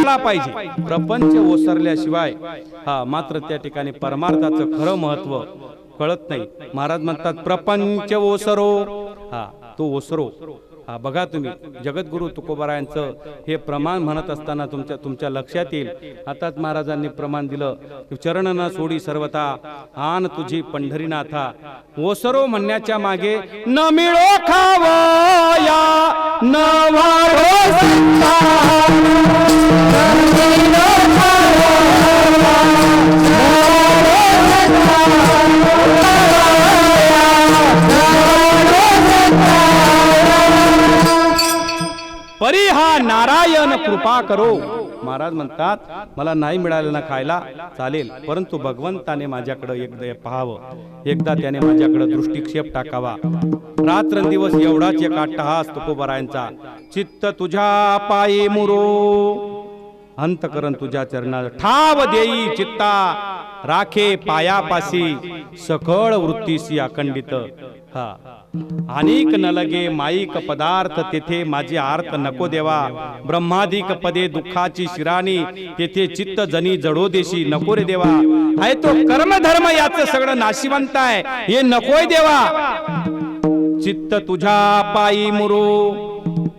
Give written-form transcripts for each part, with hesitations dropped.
ओसरला पाहिजे. प्रपंच ओसरल्याशिवाय मात्र त्या ठिकाणी परमार्थाचं खरं महत्व कळत नाही. महाराज म्हणतात प्रपंच ओसरो, तो ओसरो. बघा तुम्ही जगद्गुरु तुकोबारायांचं हे प्रमाण म्हणत असताना तुमच्या लक्षात येईल. आताच महाराजांनी प्रमाण दिलं, चरण न सोडी सर्वथा आन तुझी पंढरीनाथा. ओसरो म्हणण्याच्या मागे न मिळो खावया न वाढो परी हा नारायण कृपा करो. महाराज म्हणतात मला नाही मिळालं ना खायला चालेल, परंतु भगवंताने माझ्याकडे एकदा पाहावं, एकदा त्याने माझ्याकडे दृष्टिक्षेप टाकावा. रात्रंदिवस एवढाच एक अट्टहास तुकोबारायांचा. चित्त तुझ्या पायी मुरो, अंतकरण तुझ्या चरणा ठाव देई चित्ता. राखे पायापासी सकळ वृत्तीसी अखंडित. अनेक न लगे माईक पदार्थ तेथे माझे आर्त नको देवा. ब्रह्मादिक पदे दुःखाची शिराणी तेथे चित्त जनी जडो देशी नको रे देवा. आहे तो कर्मधर्म याचं सगळं नाशिवंत आहे, हे नकोय देवा. चित्त तुझ्या पायी मुरो,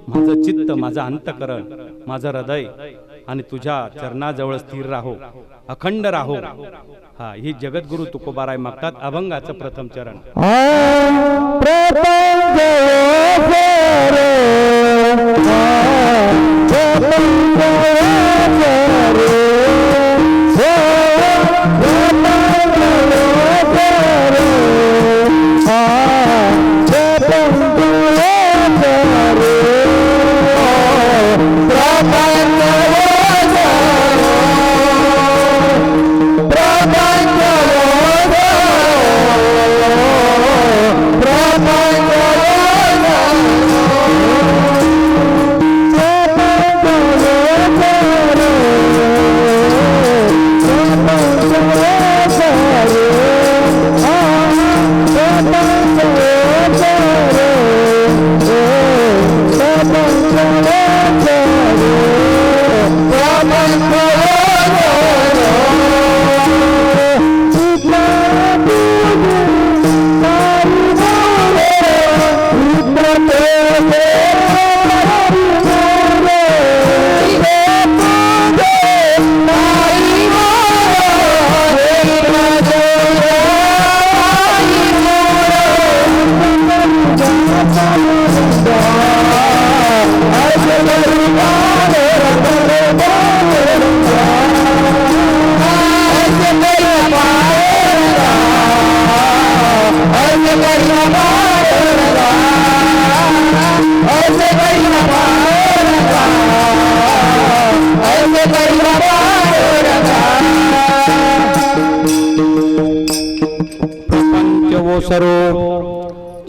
माझं चित्त माझं अंतकरण माझं हृदय आणि तुझ्या चरणाजवळ स्थिर राहो, अखंड राहो. ही जगद्गुरु तुकोबाराय मागतात. अभंगाचं प्रथम चरण.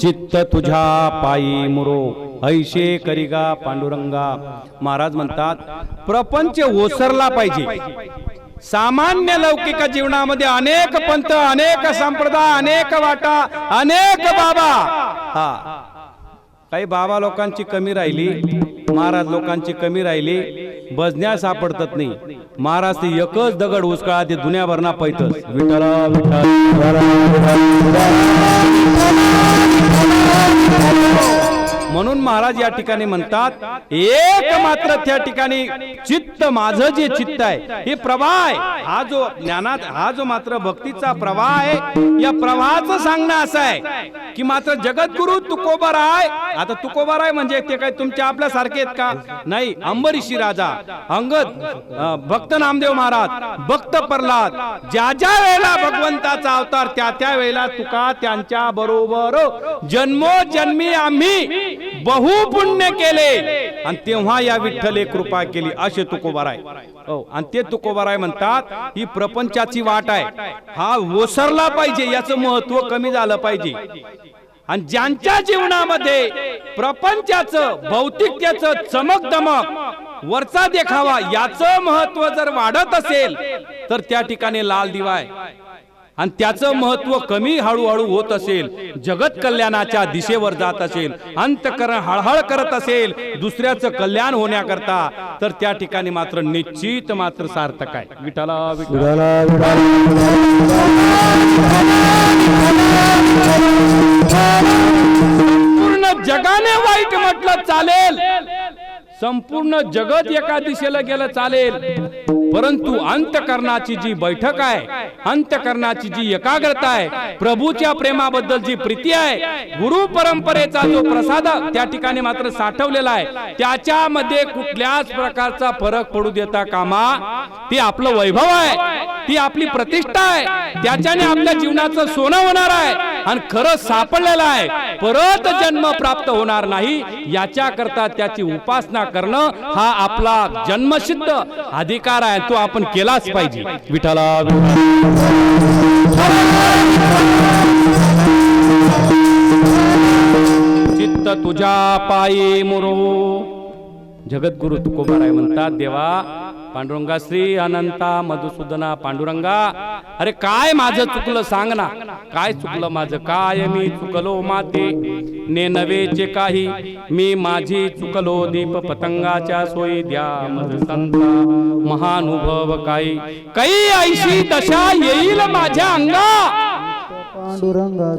चित्त तुझ्या पायी मुरो, ऐशे करिगा पांडुरंगा. महाराज म्हणतात प्रपंच ओसरला पाहिजे. सामान्य लौकिक जीवनामध्ये अनेक पंथ, अनेक संप्रदाय, अनेक वाटा, अनेक बाबा. काही बाबा लोकांची कमी राहिली, महाराज लोकांची कमी राहिली, बजण्या सापडतात नाही. महाराज ते एकच दगड उचकाळा ते दुनियाभरना पैतच. विठ्ठला म्हणून महाराज या ठिकाणी म्हणतात एक मात्र त्या ठिकाणी चित्त माझं जे चित्त आहे हे प्रवाह आहे. हा जो ज्ञानात हा जो मात्र भक्तीचा प्रवाह आहे, या प्रवाहाचं सांगणं असं आहे की मात्र जगद्गुरु तुकोबाराय. आता तुकोबाराय म्हणजे ते काय तुमच्या आपल्या सारखे आहेत का? नाही. अंबरीशी राजा, अंगद, भक्त नामदेव महाराज, भक्त प्रल्हाद, ज्या ज्या वेळेला भगवंताचा अवतार त्या वेळेला तुका त्यांच्या बरोबर जन्मोजन्मी आम्ही बहु पुण्य केले आणि तेव्हा या विठ्ठले कृपा केली असे तुकोबाराय. आणि ते तुकोबाराय म्हणतात ही प्रपंचाची वाट आहे, हा ओसरला पाहिजे, याचं महत्व कमी झालं पाहिजे. आणि ज्यांच्या जीवनामध्ये प्रपंचाचं, भौतिकतेचं चमक दमक, वरचा देखावा याचं महत्व जर वाढत असेल तर त्या ठिकाणी लाल दिवा आहे. आणि त्याचं महत्व कमी हळूहळू होत असेल, जगत कल्याणाच्या दिशेवर जात असेल, अंतःकरण हळहळ करत असेल दुसऱ्याचं कल्याण होण्याकरता, तर त्या ठिकाणी मात्र निश्चित मात्र सार्थक आहे. विठ्ठला विठ्ठला संपूर्ण जगाने वाईट म्हटलं चालेल, संपूर्ण जगत एका दिशेला गेलं चालेल, परंतु अंतःकरणाची जी बैठक आहे, अंतःकरणाची जी एकाग्रता आहे, प्रभूच्या प्रेमाबद्दल जी प्रीती आहे, गुरु परंपरेचा जो प्रसाद त्या ठिकाणी मात्र साठवलेला आहे, त्याच्यामध्ये कुठल्याच प्रकारचा फरक पडू देता कामा. ती आपलं वैभव आहे, ती आपली प्रतिष्ठा आहे, त्याच्याने आपल्या जीवनाचं सोनं होणार आहे आणि खरं सापडलेलं आहे, परत जन्म प्राप्त होणार नाही. याच्या करता त्याची उपासना करणं हा आपला जन्मसिद्ध अधिकार आहे, तो आपण केलाच पाहिजे. विठ्ठला चित्त तुझ्या पायी मुरो. जगद्गुरु तुकोबाराय म्हणतात, देवा पांडुरंगा श्री अनंता मधुसूदना पांडुरंगा, अरे काय माझं चुकलं सांग ना, काय चुकलं माझं, काय मी चुकलो माते नेनवेचे काही, मी माझी चुकलो दीप पतंगाच्या सोयी द्या मधुसंता महानुभव काही, काही ऐशी दशा येईल माझ्या अंगा,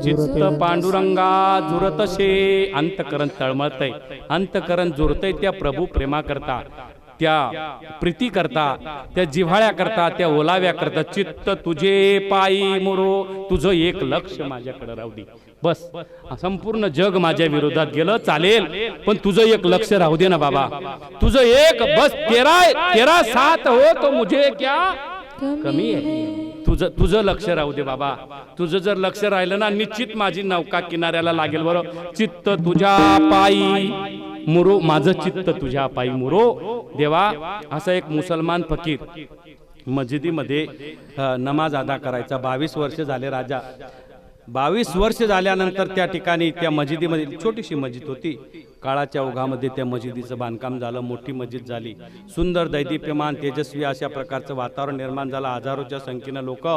चित्त पांडुरंगा जुरतशे. अंतकरण तळमळतय, अंतकरण जुरतय त्या प्रभू प्रेमा करता, त्या प्रीती करता, त्या जिव्हाळ्या करता, त्या ओलाव्या करता. चित्त तुझे पायी मुरो, तुझं एक लक्ष माझ्याकडे राहू दे बस. संपूर्ण जग माझ्या विरोधात गेलं चालेल, पण तुझं एक लक्ष राहू दे ना बाबा, तुझं एक बस. तेरा साथ हो तो मुझे क्या कमी आहे. तुझं लक्ष राहू दे बाबा, तुझं जर लक्ष राहिलं ना, निश्चित माझी नौका किनाऱ्याला लागेल. बरं, चित्त तुझ्या पायी मुरो, माझं चित्त तुझ्या पायी मुरो. देवा, असा एक मुसलमान फकीर मस्जिदीमध्ये नमाज अदा करायचा. 22 वर्ष झाले राजा. 22 वर्ष झाल्यानंतर त्या ठिकाणी त्या मस्जिदीमध्ये, छोटीशी मस्जिद होती, काळाच्या ओघामध्ये त्या मस्जिदीचं बांधकाम झालं, मोठी मस्जिद झाली, सुंदर दैदिप्यमान तेजस्वी अशा प्रकारचं वातावरण निर्माण झालं. हजारोच्या संख्येनं लोक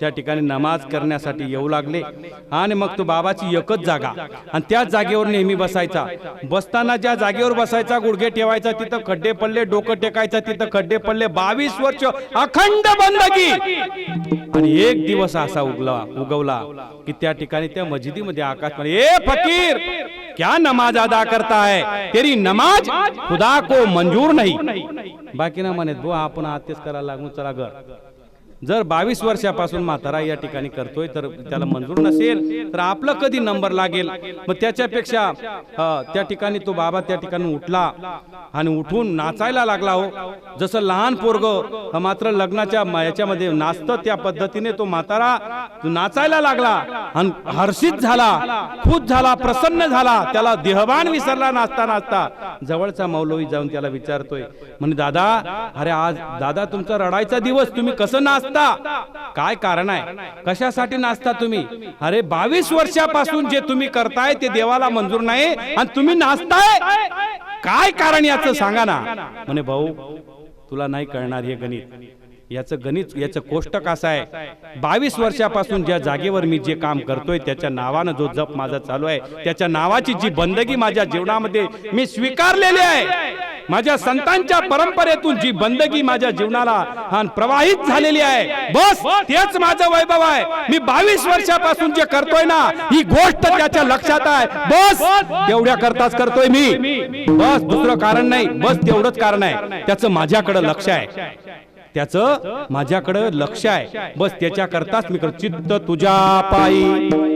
त्या ठिकाणी नमाज करण्यासाठी येऊ लागले. आणि मग तो बाबाची एकच जागा, आणि त्याच जागेवर नेहमी बसायचा. बसताना ज्या जागेवर बसायचा, गुडघे ठेवायचा, तिथं खड्डे पडले, डोकं टेकायचं, तिथं खड्डे पडले. 22 वर्ष अखंड बंदगी. आणि एक दिवस असा उगवला की त्या ठिकाणी त्या मस्जिदीमध्ये आकाशमध्ये, ए फकीर, क्या नमाज अदा करता है, तेरी नमाज खुदा को मंजूर नहीं. बाकी ना म्हणत बो, आपण आतेच करायला लागून चला घर. जर 22 वर्षापासून म्हातारा या ठिकाणी करतोय, तर त्याला मंजूर नसेल तर आपलं कधी नंबर लागेल. मग त्याच्यापेक्षा त्या ठिकाणी तो बाबा त्या ठिकाणी उठला आणि उठून नाचायला लागला. हो, जसं लहान पोरग मात्र लग्नाच्या याच्यामध्ये नाचतं, त्या पद्धतीने तो म्हातारा नाचायला लागला आणि हर्षित झाला, खुश झाला, प्रसन्न झाला. त्याला देहभान विसरला नाचता नाचता. जवळचा मौलवी जाऊन त्याला विचारतोय, म्हणे, दादा, अरे आज दादा तुमचा रडायचा दिवस, तुम्ही कसं नाचता, काय कारण आहे, कशासाठी नाचता तुम्ही? अरे 22 वर्षापासून जे तुम्ही करताय ते देवाला मंजूर नाही आणि तुम्ही नाचताय, काय कारण याचं सांगा ना. म्हणे, भाऊ तुला नाही कळणार हे गणित, याचं गणित, याचं कोष्टक असं आहे. 22 वर्षापासून ज्या जागेवर मी जे काम करतोय, त्याच्या नावानं जो जप माझा चालू आहे, त्याच्या नावाची जी बंदगी माझ्या जीवनामध्ये मी स्वीकारलेली आहे, माझ्या संतांच्या परंपरेतून जी बंदगी माझ्या जीवनाला प्रवाहित झालेली आहे, बस तेच माझं वैभव आहे. मी 22 वर्षापासून जे करतोय ना, ही गोष्ट त्याच्या लक्षात आहे, बस तेवढ्या करताच करतोय मी, बस दुसरं कारण नाही, बस तेवढंच कारण आहे. त्याचं माझ्याकडे लक्ष आहे, त्याचं माझ्याकडे लक्ष आहे, बस त्याच्या करताच मी करतो. चित्त तुझ्या पायी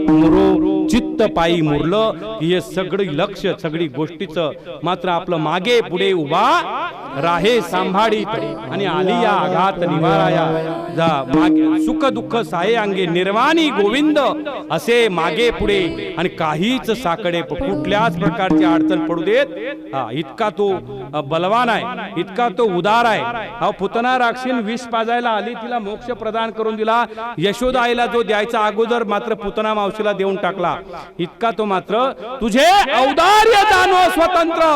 मुरो, चित्त पायी मुरलं हे सगळी लक्ष, सगळी गोष्टीचं मात्र आपलं मागे पुढे उभा राहे सांभाळीत, आणि आलिया आघात निवाराया जा मागे, सुख दुःख साये अंगे निर्वाणी गोविंद, असे मागे पुढे आणि काहीच साकडे कुठल्याच प्रकारची अडचण पडू देत. इतका तो बलवान आहे, इतका तो उदार आहे. हा पुतना राक्षीन विष पाजायला आली, तिला मोक्ष प्रदान करून दिला. यशोदा आईला जो द्यायचा अगोदर मात्र पुतना मावशीला देऊन टाकला. इतका तो मात्र तुझे औदार्य जाणो स्वतंत्र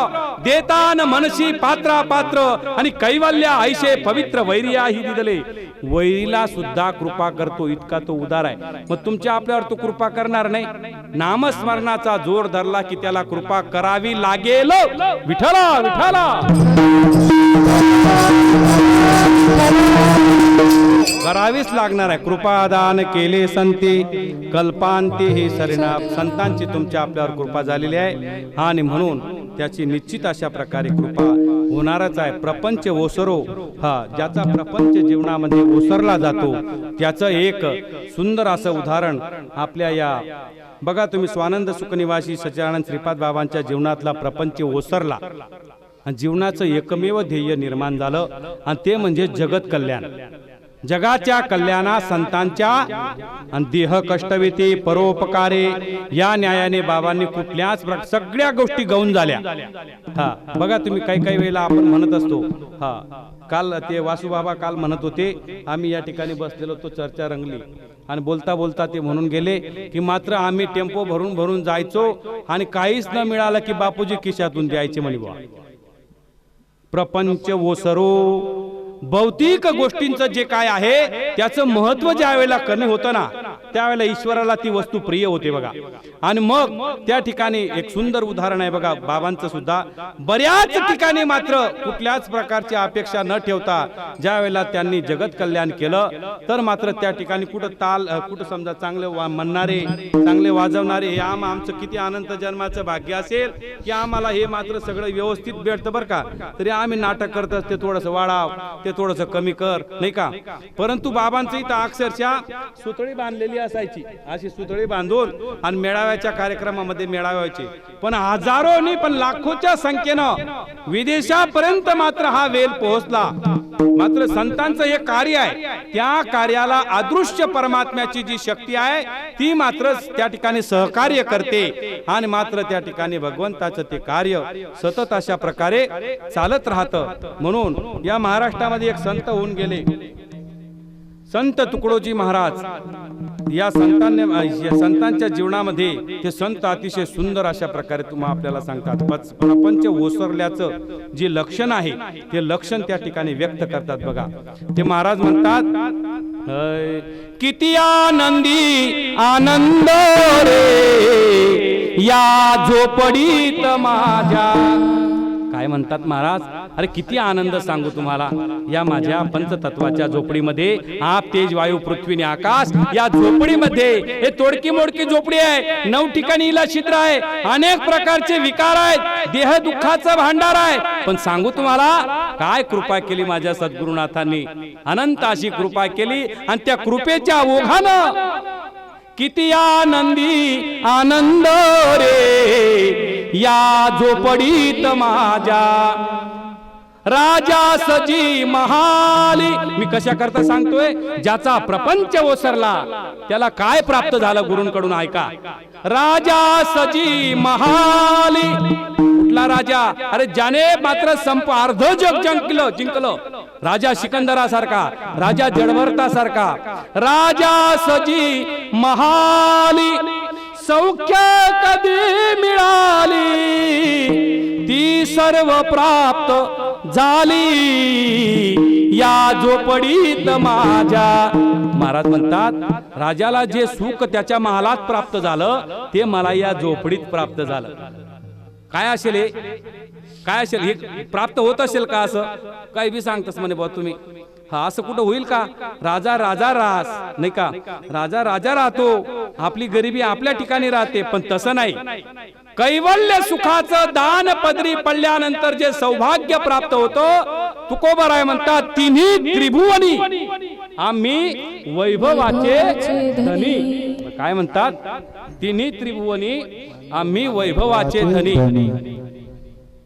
देतान मनशी पात्रा पात्र आणि कैवल्य ऐशे पवित्र वैरिया ही दिदले वैरीला सुद्धा कृपा करतो इतका तो उदार आहे मग तुमच्या आपल्यावर तो कृपा करणार नाही नामस्मरणाचा जोर धरला की त्याला कृपा करावी लागेल विठ्ठला विठ्ठला करावीच लागणार आहे कृपादान केले संते कल्पांते हे सरिनाम संतांची तुमच्या आपल्यावर कृपा झालेली आहे आणि म्हणून त्याची निश्चित अशा प्रकारे कृपा होणारच आहे प्रपंच ओसरो ज्याचा प्रपंच जीवनामध्ये ओसरला जातो त्याचं एक सुंदर असं उदाहरण आपल्या या बघा तुम्ही स्वानंद सुखनिवासी सच्चिदानंद श्रीपाद बाबांच्या जीवनातला प्रपंच ओसरला आणि जीवनाचं एकमेव ध्येय निर्माण झालं आणि ते म्हणजे जगत कल्याण जगाच्या कल्याणा संतांच्या आणि देह कष्टविते परोपकारे या न्यायाने बाबांनी कुठल्याच सगळ्या गोष्टी गौण झाल्या बघा तुम्ही काही काही वेळेला आपण म्हणत असतो काल ते वासुबाबा काल म्हणत होते आम्ही या ठिकाणी बसलेलो तो चर्चा रंगली आणि बोलता बोलता ते म्हणून गेले की मात्र आम्ही टेम्पो भरून भरून जायचो आणि काहीच न मिळालं की बापूजी खिशातून द्यायचे म्हणे बुवा प्रपंच ओसरो भौतिक गोष्टींचं जे काय आहे त्याचं महत्व ज्या वेळेला कमी होतं ना त्यावेळेला ईश्वराला ती वस्तू प्रिय होते बघा आणि मग त्या ठिकाणी एक सुंदर उदाहरण आहे बघा बाबांचं सुद्धा बऱ्याच ठिकाणी मात्र कुठल्याच प्रकारची अपेक्षा न ठेवता ज्या वेळेला त्यांनी जगत कल्याण केलं तर मात्र त्या ठिकाणी कुठं समजा चांगले म्हणणारे चांगले वाजवणारे हे आमचं किती अनंत जन्माचं भाग्य असेल की आम्हाला हे मात्र सगळं व्यवस्थित भेटतं बरं का तरी आम्ही नाटक करत असते थोडंसं वाढाव ते थोडंसं कमी कर नाही का परंतु बाबांची तर अक्षरशः सुतळी बांधलेली असायची अशी सुतळी बांधून आणि मेळाव्याच्या कार्यक्रमामध्ये मेळाव्याचे पण हजारोनी पण लाखोच्या संख्येनं विदेशापर्यंत मात्र हा वेल पोहोचला मात्र संतांचं हे कार्य आहे त्या कार्याला अदृश्य परमात्म्याची जी शक्ती आहे ती मात्र त्या ठिकाणी सहकार्य करते आणि मात्र त्या ठिकाणी भगवंताचं ते कार्य सतत अशा प्रकारे चालत राहतं म्हणून या महाराष्ट्रामध्ये एक संत होऊन गेले संत तुकडोजी महाराज या संतांच्या जीवनामध्ये ते संत अतिशय सुंदर अशा प्रकारे तुम्हा आपल्याला सांगतात प्रपंच ओसरल्याचं जे लक्षण आहे ते लक्षण त्या ठिकाणी व्यक्त करतात बघा ते महाराज म्हणतात किती आनंदी आनंद रे या झोपडीत माझ्या काय म्हणतात महाराज अरे किती आनंद सांगू तुम्हाला या माझ्या पंचतत्वाच्या झोपडीमध्ये आप तेज वायू पृथ्वी आकाश या झोपडीमध्ये हे तोडकी मोडकी झोपडी आहे 9 ठिकाणी हिला छिद्र आहे अनेक प्रकारचे विकार आहेत देह दुःखाचं भांडार आहे पण सांगू तुम्हाला काय कृपा केली माझ्या सद्गुरुनाथांनी अनंत अशी कृपा केली आणि त्या कृपेच्या ओघानं किती आनंदी आनंद रे या झोपडीत माझ्या राजा सजी महाली मी कशा करता सांगतोय ज्याचा प्रपंच ओसरला त्याला काय प्राप्त झालं गुरूंकडून ऐका राजा सजी महाली कुठला राजा अरे ज्याने मात्र अर्ध जग जिंकलं राजा सिकंदरासारखा राजा जडभरतासारखा राजा सजी महाली सौख्य कधी मिळाली ती सर्व प्राप्त झाली या झोपडीत माझ्या महाराज म्हणतात राजाला जे सुख त्याच्या महालात प्राप्त झालं ते मला या झोपडीत प्राप्त झालं काय असेल काय असेल हे प्राप्त होत असेल का असं काही बी सांगतस म्हणे बा तुम्ही असं कुठं होईल का राजा राजा रास नाही का राजा राजा राहतो आपली गरिबी आपल्या ठिकाणी राहते पण तसं नाही कैवल्य सुखाचं दान पदरी पडल्यानंतर जे सौभाग्य प्राप्त होतं तुकोबराय म्हणतात तिन्ही त्रिभुवनी आम्ही वैभवाचे धनी काय म्हणतात तिन्ही त्रिभुवनी आम्ही वैभवाचे धनी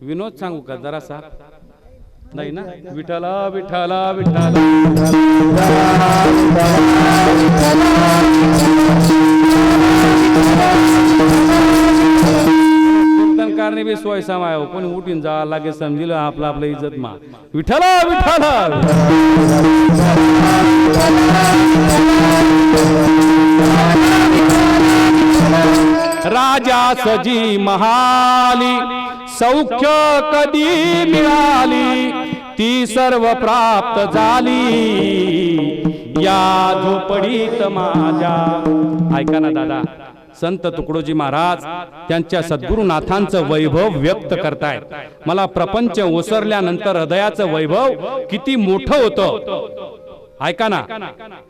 विनोद सांगू का जरासा नाही ना विठ्ठला विठ्ठला विठ्ठला कीर्तनकारने बी सोय समाय कोणी उठून जा लागे समजिल आपला आपला इज्जत मा विठ्ठला विठ्ठला राजा सजी महाली सौख्य कधी मिळाली ती सर्व प्राप्त झाली या झोपडीत माझ्या. ऐका ना दादा, संत तुकडोजी महाराज त्यांच्या सद्गुरुनाथांचं वैभव व्यक्त करतायत. मला प्रपंच ओसरल्यानंतर हृदयाचं वैभव किती मोठं होतं. ऐका ना,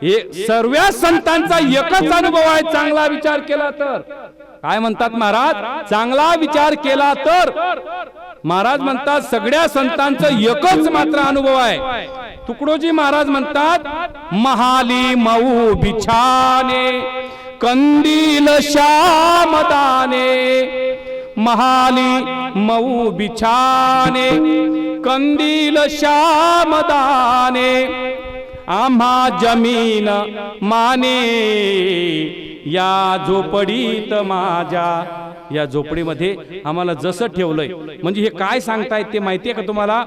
हे सर्व संतांचा एकच अनुभव आहे. चांगला विचार केला तर काय म्हणतात महाराज, चांगला विचार केला तर महाराज म्हणतात सगळ्या संतांचं एकच मात्र अनुभव आहे. तुकडोजी महाराज म्हणतात महाली मऊ बिछाने कंदील श्यामदाने. महाली मऊ बिछाने कंदील श्यामदाने आम्हा जमीन माने या झोपडीत माझ्या. या झोपडीमध्ये आम्हाला जसं ठेवलंय म्हणजे हे काय सांगतायत ते माहितीये का तुम्हाला?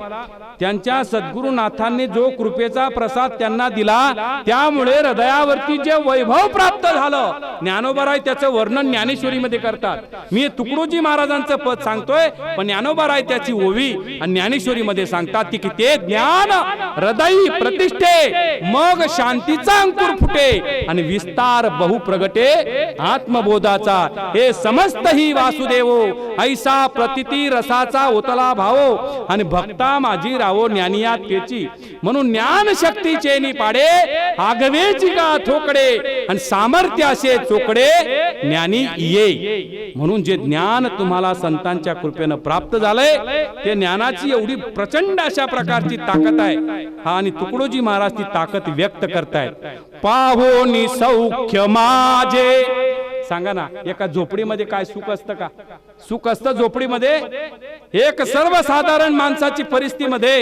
त्यांच्या सद्गुरुनाथांनी जो कृपेचा प्रसाद त्यांना दिला त्यामुळे हृदयावरती जे वैभव प्राप्त झालं, ज्ञानोबाराय त्याचं वर्णन ज्ञानेश्वरीमध्ये करतात. मी तुकडोजी महाराजांचं पद सांगतोय पण ज्ञानोबाराय त्याची ओवी आणि ज्ञानेश्वरीमध्ये सांगतात की ते ज्ञान हृदयी प्रतिष्ठे मग शांतीचा अंकुर फुटे आणि विस्तार बहुप्रगटे आत्मबोधाचा. हे समस्त ही वासुदेवो ऐसा प्रतिती रसाचा ओतला भावो आणि भक्ता माझी रावो ज्ञानियात पेची. म्हणून ज्ञान शक्तीचे नि पाडे आगवेची का थोकडे आणि सामर्थ्य असे चोकडे ज्ञानी ये. म्हणून जे ज्ञान तुम्हाला संतांच्या कृपेने प्राप्त झालंय ते ज्ञानाची एवढी प्रचंड अशा प्रकारची ताकद आहे. हा आणि तुकडोजी महाराज ती ताकद व्यक्त करतायत. पाहोनी सौख्य माझे. सांगा ना, एका झोपडीमध्ये काय सुख असतं का? सुख असतं झोपडीमध्ये? एक सर्वसाधारण माणसाची परिस्थितीमध्ये,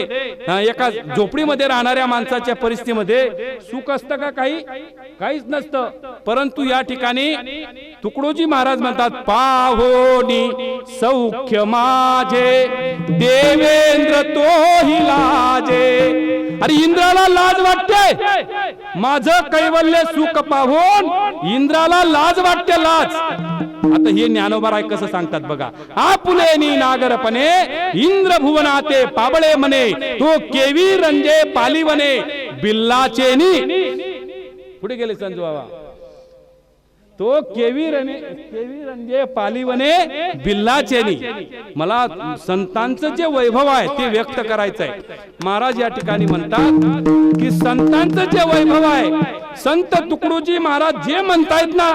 एका झोपडीमध्ये राहणाऱ्या माणसाच्या परिस्थितीमध्ये सुख असतं का? काहीच नसतं. परंतु या ठिकाणी तुकडोजी महाराज म्हणतात पाहोनी सौख्य माझे देवेंद्र तोही लाजे. अरे इंद्राला लाज वाटते, माझं कैवल्य सुख पाहून इंद्राला लाज वाटते. लाज. आता हे ज्ञानोबाराय कसं सांगतात बघा. आपुलेनी नागरपणे इंद्र भुवनाते पाबळे म्हणे तो केवी रंजे पालिवने बिल्लाचेनी. पुढे गेले संजू बाबा. तो केवी रंजे पालिवने बिल्लाचेनी. मला संतांचं जे वैभव आहे ते व्यक्त करायचं आहे. महाराज या ठिकाणी म्हणतात की संतांचं जे वैभव आहे, संत तुकडोजी महाराज जे म्हणतायत ना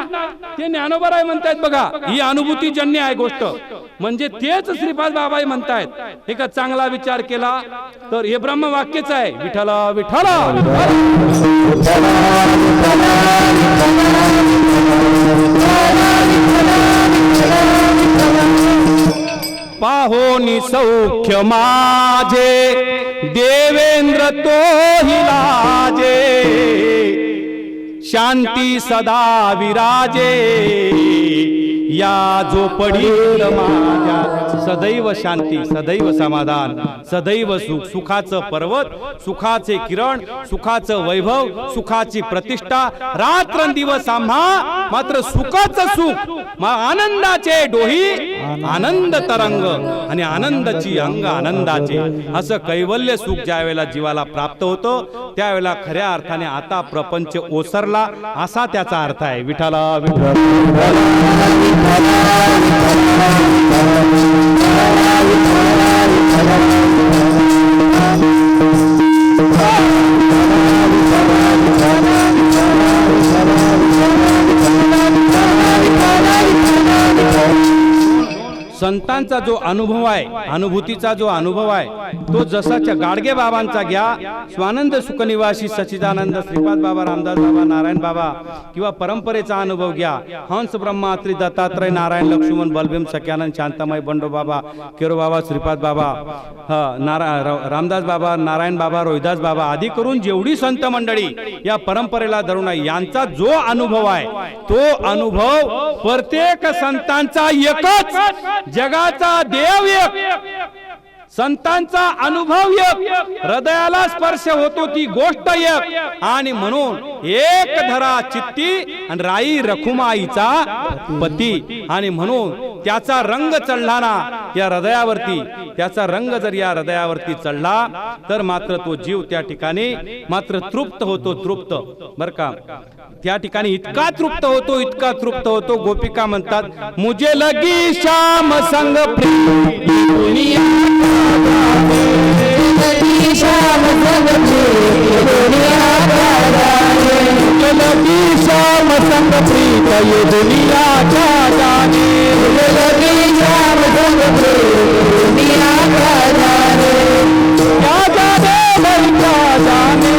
ते ज्ञानोबाराय म्हणतायत बघा. ही अनुभूतीजन्य आहे गोष्ट. म्हणजे तेच श्रीपाद बाबाई म्हणतायत. हे का चांगला विचार केला तर हे ब्रह्मवाक्यच आहे. विठ्ठला विठ्ठला पाहोनी सौख्य माझे देवेंद्र तोही लाजे शांती सदा विराजे या झोपडीत माझ्या. सदैव शांती, सदैव समाधान, सदैव सुख. सुखाचं पर्वत, सुखाचे किरण, सुखाचं वैभव, सुखाची प्रतिष्ठा. रात्रंदिवस आम्हा मात्र सुखाचं सुख. आनंदाचे डोही आनंद तरंग आणि आनंदाची अंग आनंदाचे. असं कैवल्य सुख ज्या वेळेला जीवाला प्राप्त होतं त्यावेळेला खऱ्या अर्थाने आता प्रपंच ओसरला असा त्याचा अर्थ आहे. विठ्ठला संतांचा जो अनुभव आहे, अनुभूतीचा जो अनुभव आहे तो जसाच्या गाडगे बाबांचा घ्या, स्वानंद सुखनिवासी सच्चिदानंद श्रीपाद बाबा, रामदास बाबा, नारायण बाबा किंवा परंपरेचा अनुभव घ्या. हंस ब्रह्मात्री दत्तात्रय नारायण लक्ष्मण बलभीम सख्यानंद शांतामाई बंडो बाबा, केरो बाबा, श्रीपाद बाबा, रामदास बाबा, नारायण बाबा, रोहिदास बाबा आदी करून जेवढी संत मंडळी या परंपरेला धरून आहे यांचा जो अनुभव आहे तो अनुभव प्रत्येक संतांचा एकच. जगाचा देव एक, संतांचा अनुभव एक, हृदयाला स्पर्श होतो ती गोष्ट एक, आणि म्हणून एक धरा चित्ती आणि राई रखुमाईचा पती, आणि म्हणून त्याचा रंग चढला ना या हृदयावरती, त्याचा रंग जर या हृदयावरती चढला तर मात्र तो जीव त्या ठिकाणी मात्र तृप्त होतो, तृप्त बर का, त्या ठिकाणी इतका तृप्त होतो, इतका तृप्त होतो. गोपिका म्हणतात मुझे लगी श्याम संग प्रीत दुनिया लगी श्याम संग प्रीत दुनिया लगी श्याम संग प्रीत ये दुनिया का जाने लगी श्याम संग प्रीत दुनिया का जाने क्या जाने भाई क्या जाने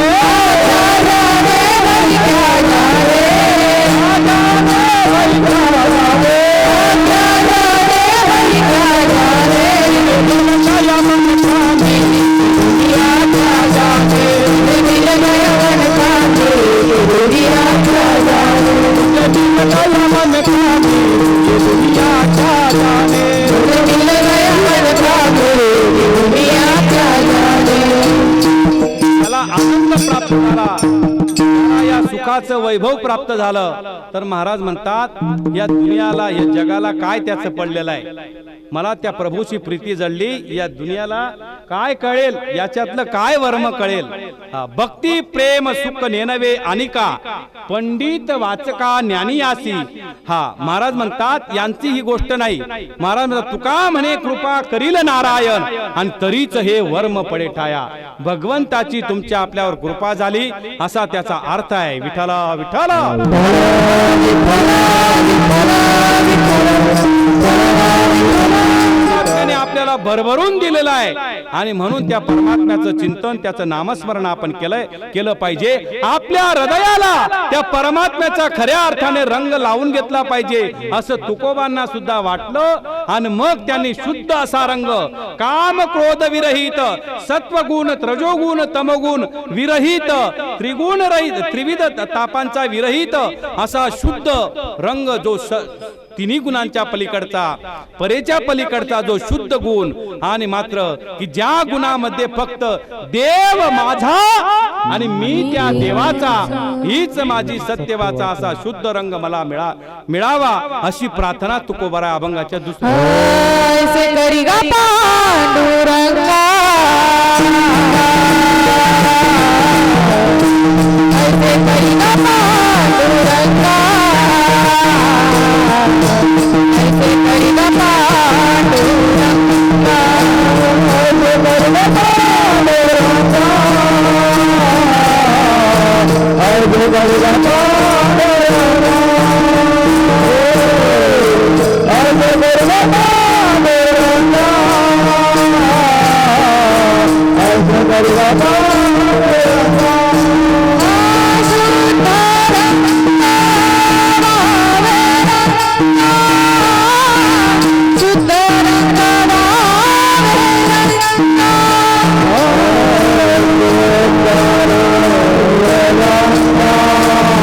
प्राप्त झाला, या सुखाचं वैभव प्राप्त झालं, तर महाराज म्हणतात या दुनियाला, या जगाला काय त्याचं पडलेलं आहे. मला त्या प्रभूची प्रीती जडली, या दुनियाला काय कळेल, याच्यातलं काय वर्म कळेल. भक्ती प्रेम सुख नेनवे अनिका पंडित वाचका ज्ञानी आसी. हा महाराज म्हणतात यांची ही गोष्ट नाही. महाराज म्हणतात तुका म्हणे कृपा करील नारायण आणि तरीच हे वर्म पडे ठाया. भगवंताची तुमच्या आपल्यावर कृपा झाली असा त्याचा अर्थ आहे. विठ्ठला विठ्ठला त्याने आपल्याला भरभरून दिलेला आहे, आणि म्हणून त्या परमात्म्याचं चिंतन, त्याचं नामस्मरण आपण केलं पाहिजे. आपल्या हृदयाला त्या परमात्म्याचा खऱ्या अर्थाने रंग लावून घेतला पाहिजे असं तुकोबांना सुद्धा वाटलं, आणि मग त्यांनी शुद्ध असा रंग, काम क्रोध विरहित, सत्वगुण रजोगुण तमगुण विरहित, त्रिगुण रहित, त्रिविध तापांचा विरहित असा शुद्ध रंग, जो तिन्ही गुणांच्या पलीकडचा, परेच्या पलीकडचा जो शुद्ध गुण, आणि मात्र की ज्या गुणामध्ये फक्त देव माझा आणि मी त्या देवाचा, हीच माझी सत्यवाचा असा शुद्ध रंग मला मिळावा अशी प्रार्थना तुकोबारा अभंगाच्या दुसऱ्या Oh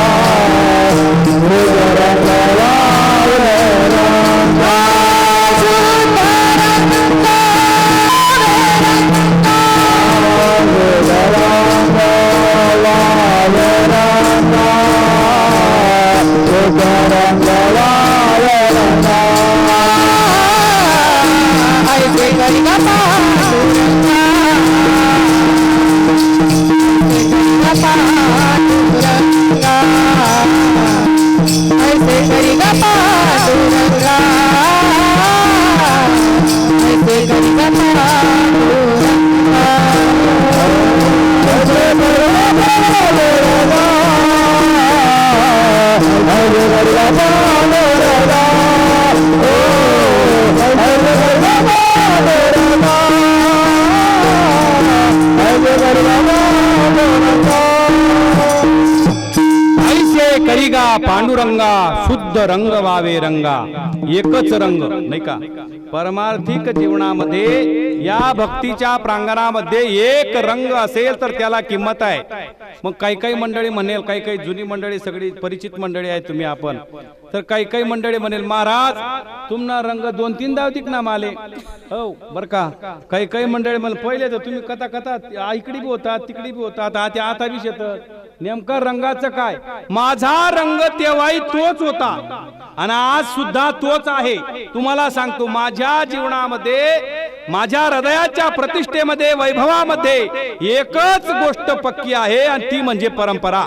करिगा पांडुरंगा शुद्ध रंग वावे रंगा एकच रंग नाही का परमार्थिक जीवनामध्ये या भक्तीच्या प्रांगणामध्ये एक रंग असेल तर त्याला किंमत आहे मग काही काही मंडळी म्हणेल काही काही जुनी मंडळी सगळी परिचित मंडळी आहे तुम्ही आपण तर काही काही मंडळी म्हणेल महाराज तुम्हाला रंग 2-3 दावतिक ना माले हो बर का काही काही मंडळी म्हण पहिले तर तुम्ही कथा कथा इकडे बी होतात तिकडे बी होतात आता बी शेतात नेमका रंगाचं काय माझा रंग तेव्हाही तोच होता आणि आज सुद्धा तोच आहे तुम्हाला सांगतो माझ्या जीवनामध्ये माझ्या हृदयाच्या प्रतिष्ठेमध्ये वैभवामध्ये एकच गोष्ट पक्की आहे आणि ती म्हणजे परंपरा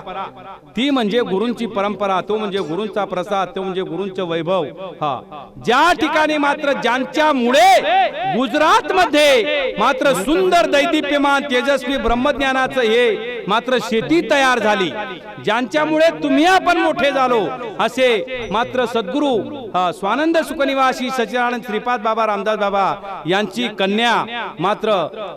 ती म्हणजे गुरूंची परंपरा तो म्हणजे गुरूंचा प्रसाद तो म्हणजे गुरूंचं वैभव हा ज्या ठिकाणी मात्र ज्यांच्यामुळे गुजरात मध्ये मात्र सुंदर दैदिप्यमान तेजस्वी ब्रह्मज्ञानाचं हे मात्र शेती तयार झाली ज्यांच्यामुळे तुम्ही आपण मोठे झालो असे मात्र सद्गुरु स्वानंद सुखनिवासी सच्चिदानंद श्रीपाद बाबा रामदास बाबा यांची कन्या मात्र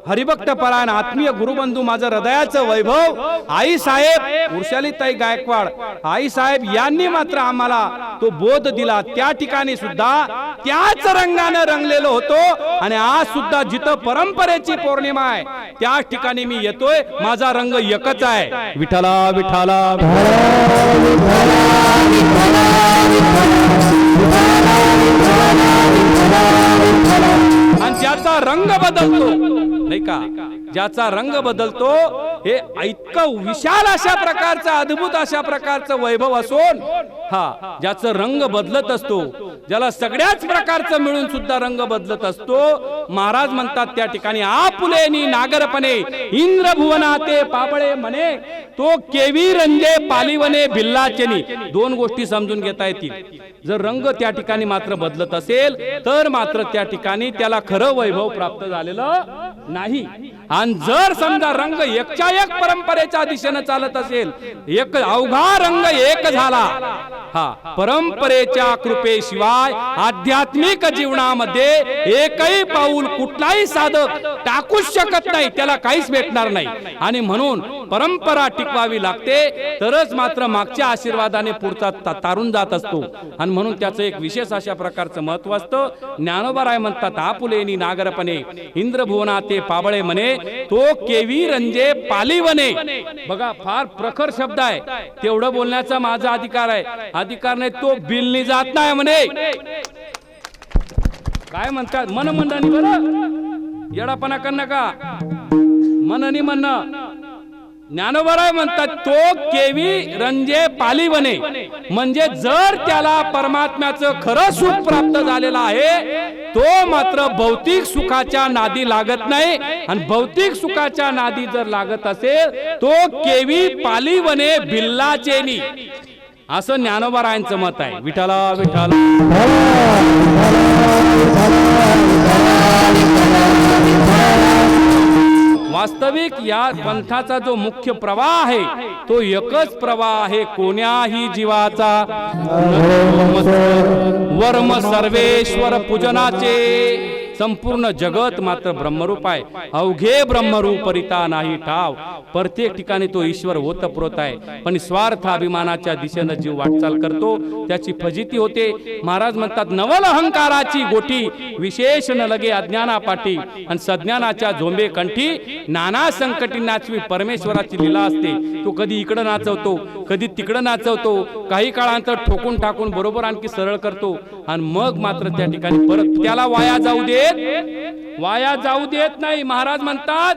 हरिभक्त परायण आत्मीय गुरुबंधू माझं हृदयाचं वैभव आई साहेब उर्शालीताई गायकवाड आई साहेब यांनी मात्र आम्हाला तो बोध दिला त्या ठिकाणी सुद्धा त्याच रंगाने रंगलेलो होतो आणि आज सुद्धा जिथं परंपरेची पौर्णिमा आहे त्या ठिकाणी मी येतोय माझा रंग एकच आहे विठ्ठला विठ्ठला आणि ज्याचा रंग बदलतो नाही का ज्याचा रंग बदलतो हे इतकं विशाल अशा प्रकारचं अद्भुत अशा प्रकारचं वैभव असून हा ज्याचा रंग बदलत असतो ज्याला सगळ्याच प्रकारचं मिळून सुद्धा रंग बदलत असतो महाराज म्हणतात त्या ठिकाणी आपुलेनी नागरपणे इंद्र भुवनाते पाबळे म्हणे तो केवी रंजे पालिवने भिल्लाचेनी दोन गोष्टी समजून घेता येतील जर रंग त्या ठिकाणी मात्र बदलत असेल तर मात्र त्या ठिकाणी त्याला खरं वैभव प्राप्त झालेलं नाही आणि जर समजा रंग एकच्या एक परंपरेच्या दिशेने चालत असेल एक अवघा रंग एक झाला हा परंपरेच्या कृपेशिवाय आध्यात्मिक जीवनामध्ये एकही पाऊल कुठलाही साधक टाकूच शकत नाही त्याला काहीच भेटणार नाही आणि म्हणून परंपरा टिकवावी लागते तरच मात्र मागच्या आशीर्वादाने पुढचा तारून जात असतो आणि म्हणून त्याचं एक विशेष अशा प्रकारचं महत्व असतं ज्ञानोबाराय म्हणतात आपुलेनी नागरपणे इंद्रभुवना ते पाबळे म्हणे तो केवी रंजे पालिवने बघा फार प्रखर शब्द आहे तेवढं बोलण्याचा माझा अधिकार आहे अधिकार नाही तो बिलनी जात नाही म्हणे काय म्हणतात मन मंडळी बरं येडापणा कर नका मननी म्हणणं ज्ञानोबाराय म्हणतात तो केवी रंजे पालिवने म्हणजे जर त्याला परमात्म्याचं खरं सुख प्राप्त झालेलं आहे तो मात्र भौतिक सुखाच्या नादी लागत नाही आणि भौतिक सुखाच्या नादी जर लागत असेल तो केवी पालिवने भिल्लाचेनी असं ज्ञानोबारायांचं मत आहे विठ्ठला विठ्ठला वास्तविक या पंथाचा जो मुख्य प्रवाह आहे तो एकच प्रवाह आहे कोण्याही जीवाचा वर्म सर्वेश्वर पूजनाचे संपूर्ण जगत मात्र ब्रह्मरूप आहे अवघे ब्रह्मरूप रिता नाही ठाव प्रत्येक ठिकाणी तो ईश्वर ओतप्रोत आहे पण स्वार्थ अभिमानाच्या दिशेने जीव वाटचाल करतो त्याची फजिती होते महाराज म्हणतात नवल अहंकाराची गोठी विशेष न लगे अज्ञानापाठी आणि सज्ञानाच्या झोंबे कंठी नाना संकटी नाचवी परमेश्वराची लीला असते तो कधी इकडे नाचवतो कधी तिकडे नाचवतो काही काळानंतर ठोकून टाकून बरोबर आणखी सरळ करतो आणि मग मात्र त्या ठिकाणी परत त्याला वाया जाऊ देत नाही महाराज म्हणतात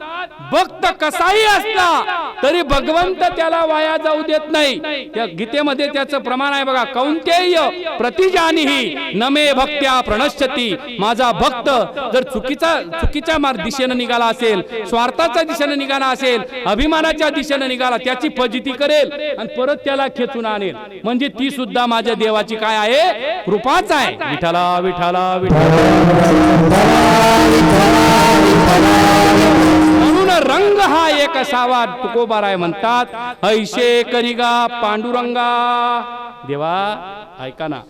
भक्त कसाही असला तरी भगवंत त्याला वाया जाऊ देत नाही त्या गीतेमध्ये त्याचं प्रमाण आहे बघा कौंतेय प्रतिजानीही नमे भक्त्या प्रणश्यती माझा भक्त जर चुकीच्या दिशेने निघाला असेल स्वार्थाच्या दिशेने निघाला असेल अभिमानाच्या दिशेने निघाला त्याची फजिती करेल आणि परत त्याला खेचून आणेल म्हणजे ती सुद्धा माझ्या देवाची काय आहे कृपाच आहे विठ्ठला विठ्ठला म्हणून रंग हा एक असावा तुकोबाराय म्हणतात ऐशे करिगा पांडुरंगा देवा ऐका ना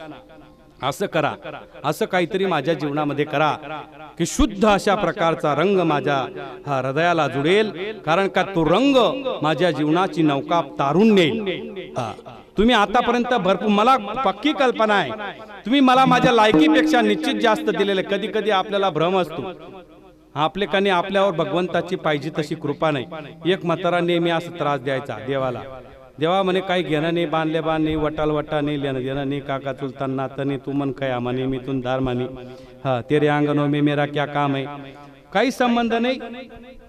असं करा, असं काहीतरी माझ्या जीवनामध्ये करा की शुद्ध अशा प्रकारचा रंग माझ्या हा हृदयाला जुडेल, कारण का तो रंग माझ्या जीवनाची नौका तारून नेईल. तुम्ही आतापर्यंत भरपूर, मला पक्की कल्पना आहे, तुम्ही मला माझ्या लायकीपेक्षा निश्चित जास्त दिलेले. कधी कधी आपल्याला भ्रम असतो, आपले कानी आपल्यावर भगवंताची पाहिजे तशी कृपा नाही. एक म्हातारा नेहमी असं त्रास द्यायचा देवाला. देवा म्हणे काही घेणं नाही, बांधले बांध नाही, वटाल वटा नाही, लेणं देणं नाही, काका चुलतान नातं नाही, तू मन काय आमाने मी तुम दार मानी, हा तेरे अंगणो में मेरा क्या काम आहे, काही संबंध नाही.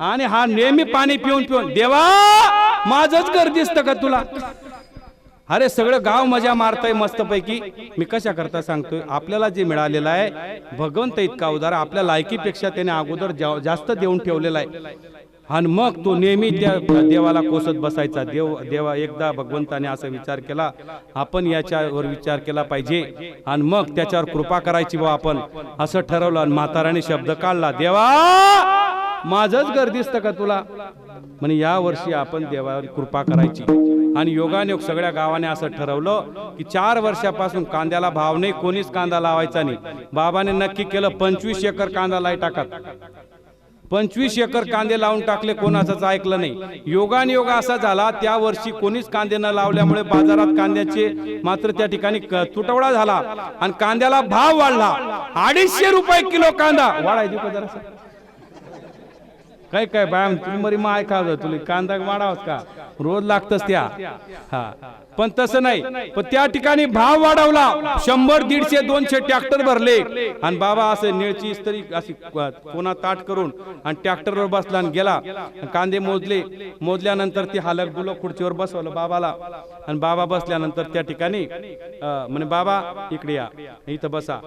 आणि हा नेहमी पाणी पिऊन पिऊन, देवा माझंच घर दिसतं का तुला? अरे सगळं गाव मजा मारतय मस्तपैकी. मी कशा करता सांगतोय, आपल्याला जे मिळालेलं आहे भगवंत इतका उदार, आपल्या लायकीपेक्षा त्याने अगोदर जास्त देऊन ठेवलेला आहे. आणि मग तो नेहमी त्या देवाला कोसत बसायचा. देवा एकदा भगवंताने असा विचार केला, आपण याच्यावर विचार केला पाहिजे आणि मग त्याच्यावर कृपा करायची बा आपण, असं ठरवलं. आणि म्हाताराने शब्द काढला, देवा माझंच घर दिसतं का तुला? म्हणे या वर्षी आपण देवावर कृपा करायची. आणि योगायोग सगळ्या गावाने असं ठरवलं की 4 वर्षापासून कांद्याला भाव नाही, कोणीच कांदा लावायचा नाही. बाबाने नक्की केलं 25 एकर कांदा लाई टाकत. 25 एकर कांदे लावून टाकले, कोणाचंच ऐकलं नाही. योगानुयोग असा झाला, त्या वर्षी कोणीच कांदे न लावल्यामुळे बाजारात कांद्याचे मात्र त्या ठिकाणी तुटवडा झाला आणि कांद्याला भाव वाढला. 250 रुपये किलो कांदा वाढायची का जरा? काय काय बाय तुम्ही मरी मा ऐका, तुला कांदा वाढावच का? रोज लागतच त्या. हा पण तसं नाही, पण त्या ठिकाणी भाव वाढवला. 100, 150, 200 ट्रॅक्टर भरले. आणि बाबा असं निळची इस्त्री अशी कोणा ताट करून आणि ट्रॅक्टरवर बसला आणि गेला. कांदे मोजले. मोजल्यानंतर ती हालक दुलक खुर्चीवर बसवलं बाबाला. आणि बाबा बसल्यानंतर त्या ठिकाणी म्हणे, बाबा इकडे या, इथं बसा.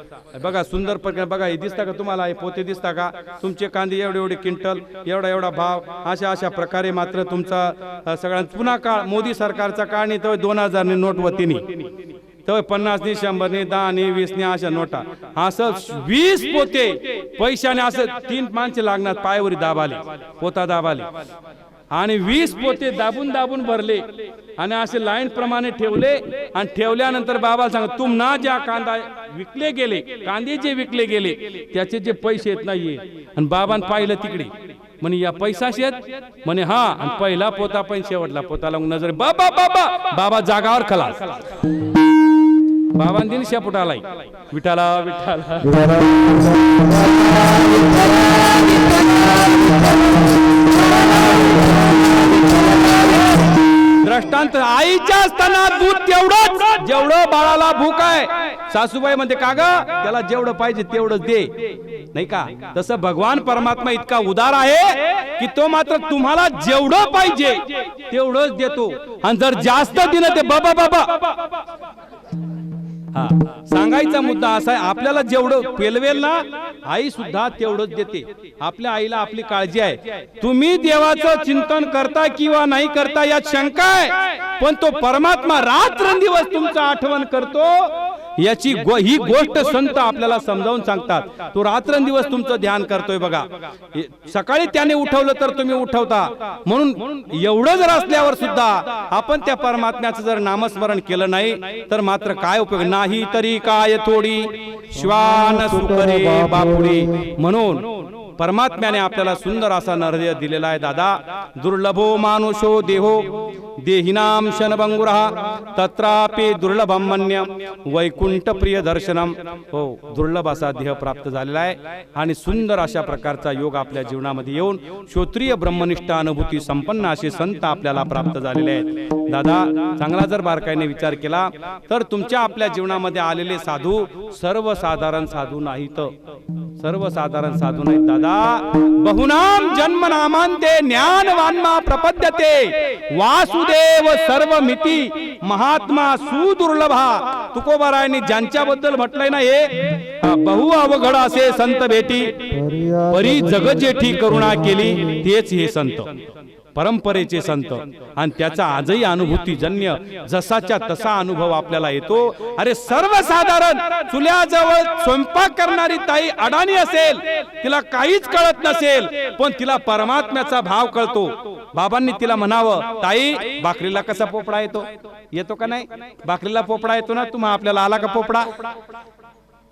बघा सुंदर प्रकारे बघा, हे दिसता का तुम्हाला? हे पोते दिसता का? तुमचे कांदे एवढे एवढे क्विंटल, एवढा एवढा भाव, अशा अशा प्रकारे मात्र तुमचा सगळ्यांचा पुन्हा काळ मोदी सरकारचा काळ नाही तर 2000 ने नोट वतीनी, तर 50 ने 100 ने 10 ने 20 ने अशा नोटा. असं 20 पोते पैशाने असं 3 माणसे लागणार, पायावरी दाबाले, पोता दाबाले आणि 20 पोते दाबून दाबून भरले आणि असे लाईन प्रमाणे ठेवले. आणि ठेवल्यानंतर बाबा सांग, तुम्हाला ज्या कांदा विकले गेले, कांदे जे विकले गेले त्याचे जे पैसे येत नाहीये. आणि बाबांनी पाहिलं तिकडे, म्हणे या पैसा शेत? म्हणे हा. आणि पहिला पोता पण शेवटला पोता लावून नजर, बाबा बाबा बाबा जागावर खलास. बाबांनी शेपुटालाय, विठाला विठाला दृष्टांत. आईच्या स्तनात दूध तेवढं जेवढं बाळाला भूक आहे. सासूबाई म्हणते, का ग त्याला जेवढं पाहिजे तेवढं दे, नाही का? तसं भगवान परमात्मा इतका उदार आहे की तो मात्र तुम्हाला जेवढं पाहिजे तेवढंच देतो. आणि जर जास्त दिलं ते बाबा बाबा. हा सांगायचा मुद्दा असा आहे, आपल्याला जेवढं पेलवेल ना आई सुद्धा तेवढंच देते. आपल्या आईला आपली काळजी आहे. तुम्ही देवाचं चिंतन करता किंवा नाही करता यात शंका आहे, पण तो परमात्मा रात्रंदिवस तुमचं आठवण करतो. याची ही गोष्ट संत आपल्याला समजावून सांगतात. तो रात्रंदिवस तुमचं ध्यान करतोय. बघा सकाळी त्याने उठवलं तर तुम्ही उठवता. म्हणून एवढं जर असल्यावर सुद्धा आपण त्या परमात्म्याचं जर नामस्मरण केलं नाही तर मात्र काय उपयोग? नाही तरी काय थोडी श्वान सुकरे बापुडे. म्हणून परमात्म्याने आपल्याला सुंदर असा नरदेह दिलेला आहे. दादा, दुर्लभो मानुषो देहो देहिनाम शनभंगुरः तत्रापि दुर्लभम मन्यम वैकुंठ प्रिय दर्शनम. हो, दुर्लभ असा देह प्राप्त झालेला आहे आणि सुंदर अशा प्रकारचा योग आपल्या जीवनामध्ये येऊन श्रोत्रिय ब्रह्मनिष्ठ अनुभूती संपन्न असे संत आपल्याला प्राप्त झालेले आहेत. दादा, चांगला जर बारकाईने विचार केला तर तुमच्या आपल्या जीवनामध्ये आलेले साधू सर्वसाधारण साधू नाहीत. सर्वसाधारण साधू नाहीत दादा. बहुनाम जन्म नामांते ज्ञानवान्मा प्रपद्यते वासुदेव सर्वमिती महात्मा सुदुर्लभा. तुकोबारायांनी ज्यांच्याबद्दल म्हटलंय ना, हे बहु अवघड असे संत भेटी परी जग जेठी करुणा केली, तेच हे संत परंपरेचे संत. आणि त्याचा आजही अनुभूतीजन्य जसाच्या तसा अनुभव आपल्याला येतो. अरे सर्वसाधारण चुल्याजवळ स्वयंपाक करणारी ताई अडाणी असेल, तिला काहीच कळत नसेल, पण तिला परमात्म्याचा भाव कळतो. बाबांनी तिला म्हणावं, ताई भाकरीला कसा पोपडा येतो? येतो का नाही? भाकरीला पोपडा येतो ना. तुम्हा आपल्याला आला का पोपडा?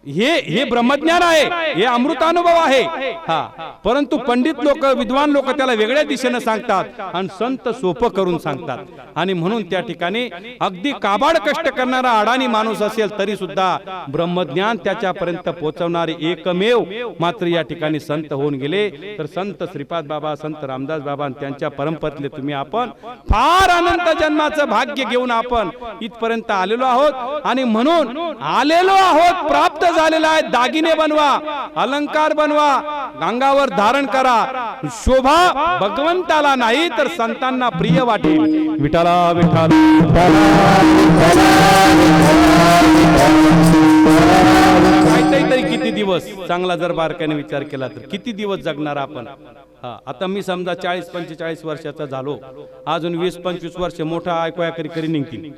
हे ब्रह्मज्ञान आहे, हे अमृतानुभव आहे. हा, परंतु पंडित लोक, विद्वान लोक त्याला वेगळ्या दिशेने सांगतात आणि संत सोपं करून सांगतात. आणि म्हणून त्या ठिकाणी अगदी काबाड कष्ट करणारा अडाणी माणूस असेल तरी सुद्धा ब्रह्मज्ञान त्याच्यापर्यंत पोहोचवणारे एकमेव मात्र या ठिकाणी संत होऊन गेले. तर संत श्रीपाद बाबा, संत रामदास बाबा त्यांच्या परंपरेतले तुम्ही आपण फार अनंत जन्माचं भाग्य घेऊन आपण इथपर्यंत आलेलो आहोत. आणि म्हणून आलेलो आहोत, प्राप्त झालेला आहे. दागिने बनवा, अलंकार बनवा, अंगावर धारण करा. शोभा भगवंताला नाही तर संतांना प्रिय वाटेल. विठाला विठाला तरी किती दिवस, चांगला जर बारकाने विचार केला तर किती दिवस जगणार आपण. हा, आता मी समजा 40-45 वर्षाचा झालो, अजून 20-25 वर्ष मोठा ऐकूया करी निघतील.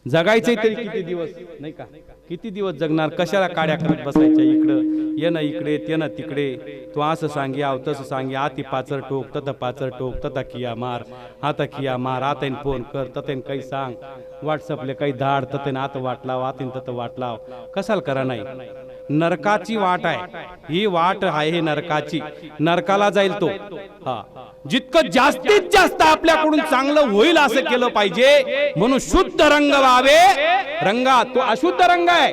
जगायचे तरी किती दिवस, नाही का? किती दिवस जगणार? कशाला काड्या करत बसायच्या? इकडं ये ना, इकडे ते ना तिकडे. तो असं सांगे, आव तसं सांगे, आती पाचर टोक, तत पाचर टोक, तता किया मार, आता किया मार, आतान फोन कर, ततेन काही सांग, व्हॉट्सअपले काही धाड, ततेन आत वाट लाव, आतीन तत वाट लाव. कशाला करा नाही? नरकाची वाट आहे ही, वाट आहे नरकाची. नरकाला जाईल तो. हा, जितकं जास्तीत जास्त आपल्याकडून चांगलं होईल असं केलं पाहिजे. म्हणून शुद्ध रंग व्हावे. रंगा तो अशुद्ध रंग आहे,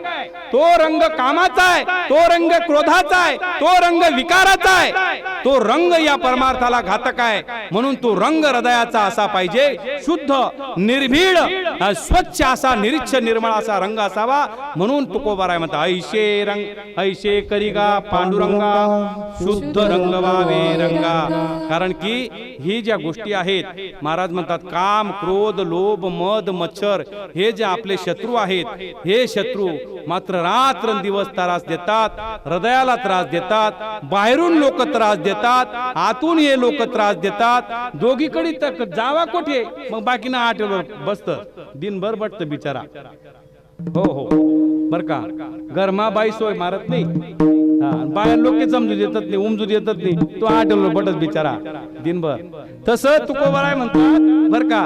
तो रंग कामाचा आहे, तो रंग क्रोधाचा आहे, तो रंग विकाराचा आहे, तो रंग या परमार्थाला घातक आहे. म्हणून तो रंग हृदयाचा असा पाहिजे, शुद्ध, निर्भीड, स्वच्छ असा, निरीच्छ निर्मळ असा रंग असावा. म्हणून तुकोबाराय म्हणतात, ऐशे रंग ऐशे करिगा पांडुरंगा, शुद्ध रंग व्हावे रंगा. कारण की ही ज्या गोष्टी आहेत, महाराज म्हणतात काम, क्रोध, लोभ, मद, मच्छर हे जे आपले शत्रू आहेत, हे शत्रू मात्र रात्र दिवस त्रास देतात, हृदयाला त्रास देतात, बाहेरून लोक त्रास देतात, आतून हे लोक त्रास देतात. दोघीकडे तक जावा कोठे, मग बाकीना आठवलं बसतं, दिनभर बटतं बिचारा. हो हो बर का, गरमाबाई सोय मारत नाही, बाहेर लोक समजू देतात नाही, उमजू देतात नाही, तो आठवलो बटत बिचारा दिनभर. तसं तुकोबाराय म्हणतात बर का,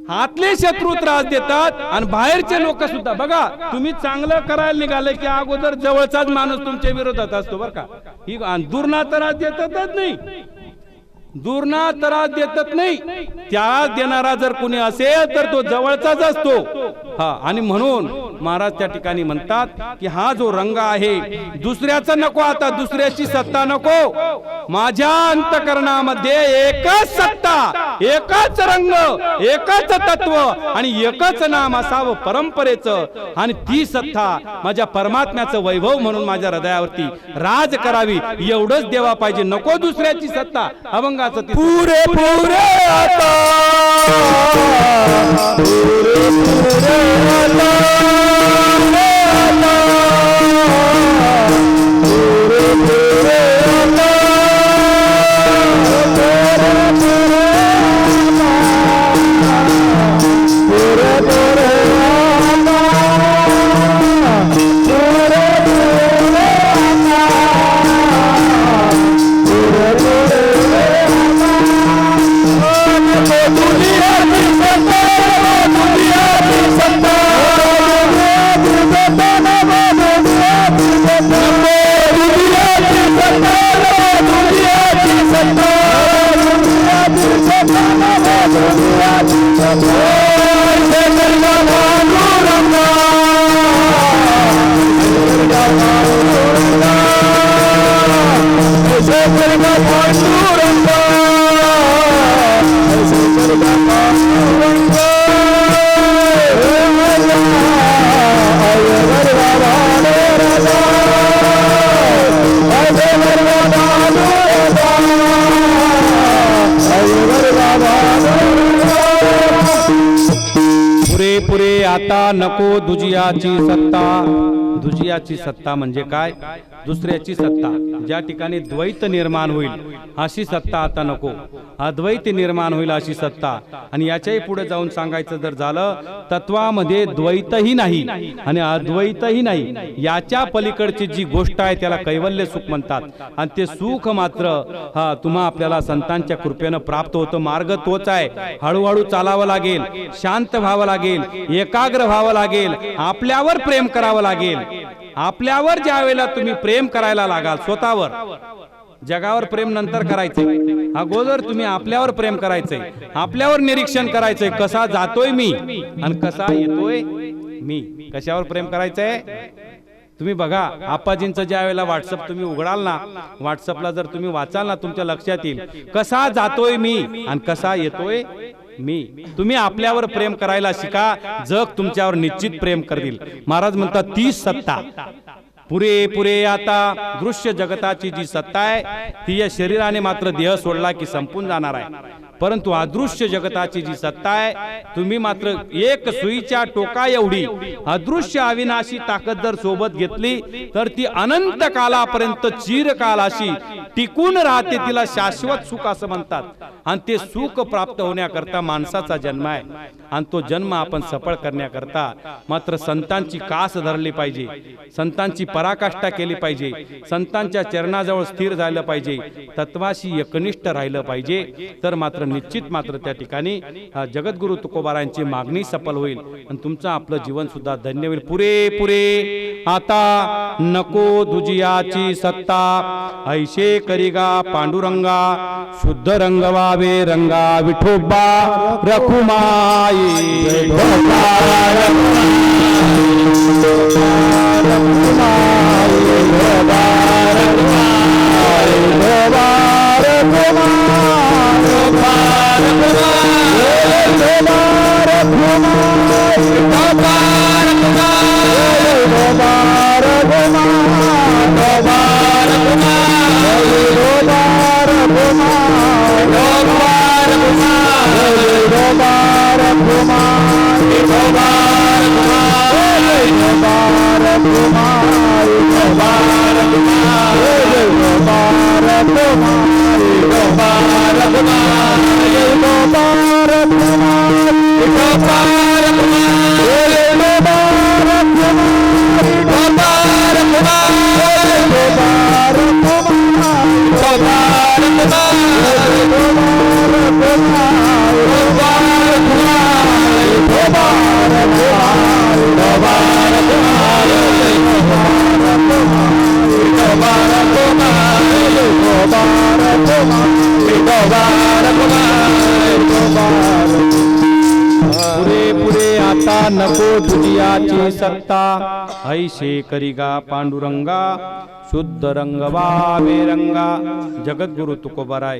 हातले शत्रू त्रास देतात आणि बाहेरचे लोक सुद्धा. बघा, तुम्ही चांगलं करायला निघाले की अगोदर जवळचाच माणूस तुमच्या विरोधात असतो बर का. ही दूरना त्रास देतातच नाही, दूरना त्रास देतात नाही, त्रास देणारा जर कुणी असेल तर तो जवळचाच असतो. हा, आणि म्हणून महाराज त्या ठिकाणी म्हणतात की हा जो रंग आहे दुसऱ्याचा नको, आता दुसऱ्याची सत्ता नको. माझ्या अंतकरणामध्ये एकच सत्ता, एकच रंग, एकच तत्व आणि एकच नाम असावं परंपरेचं. आणि ती सत्ता माझ्या परमात्म्याचं वैभव म्हणून माझ्या हृदयावरती राज करावी, एवढंच देवा पाहिजे. नको दुसऱ्याची सत्ता. अभंगाचं पुरे पुरे आता, पुरे पुरे आता, पुरे पुरे आता, पुरे पुरे आता नको दुजियाची सत्ता. दुजियाची सत्ता म्हणजे काय? दुसऱ्याची सत्ता. ज्या ठिकाणी द्वैत निर्माण होईल अशी सत्ता आता नको, अद्वैत निर्माण होईल अशी सत्ता. आणि याच्याही पुढे जाऊन सांगायचं जर झालं, तत्वामध्ये द्वैतही नाही आणि अद्वैतही नाही. याच्या पलीकडची जी गोष्ट आहे त्याला कैवल्य सुख म्हणतात. आणि ते सुख मात्र तुम्हा आपल्याला संतांच्या कृपेनं प्राप्त होतं. मार्ग तोच आहे. हळूहळू चालावं लागेल, शांत व्हावं लागेल, एकाग्र व्हावं लागेल, आपल्यावर प्रेम करावं लागेल. आपल्यावर ज्या वेळेला तुम्ही प्रेम करायला लागाल, स्वतःवर, जगावर प्रेम नंतर करायचंय, अगोदर तुम्ही आपल्यावर प्रेम करायचंय, आपल्यावर निरीक्षण करायचंय, कसा जातोय मी आणि कसा येतोय मी. कशावर प्रेम करायचंय? तुम्ही बघा, आप्पाजींचं ज्या वेळेला व्हॉट्सअप तुम्ही उघडाल ना, व्हॉट्सअपला जर तुम्ही वाचाल ना, तुमच्या लक्षात येईल कसा जातोय मी आणि कसा येतोय मी. तुम्ही आपल्यावर प्रेम करायला शिका, जग तुमच्यावर निश्चित प्रेम करतील. महाराज म्हणतात तीच सत्ता पुरे आता दृश्य जगताची जी सत्ता आहे ती या शरीराने मात्र देह सोडला की संपून जाणार आहे, परंतु अदृश्य जगताची जी सत्ता आहे, तुम्ही मात्र एक सुईच्या टोका एवढी अदृश्य अविनाशी ताकद जर सोबत घेतली तर ती अनंत कालापर्यंत चिरकाल अशी टिकून राहते. तिला शाश्वत सुख असं म्हणतात. आणि ते सुख प्राप्त होण्याकरता माणसाचा जन्म आहे, आणि तो जन्म आपण सफळ करण्याकरता मात्र संतांची कास धरली पाहिजे, संतांची पराकाष्ठा केली पाहिजे, संतांच्या चरणाजवळ स्थिर झालं पाहिजे, तत्वाशी एकनिष्ठ राहिलं पाहिजे, तर मात्र निश्चित मात्र त्या ठिकाणी जगद्गुरु तुकोबारांची मागणी सफल होईल आणि तुमचं आपलं जीवन सुद्धा धन्य होईल. पुरे आता नको दुजियाची सत्ता, ऐशे करिगा पांडुरंगा, शुद्ध रंग वावे रंगा विठोबा रखुमाई. पुरे आता नको दुजियाची सत्ता, ऐशे करिगा पांडुरंगा, शुद्ध रंग वावे रंगा. जगद्गुरु तुकोबाराय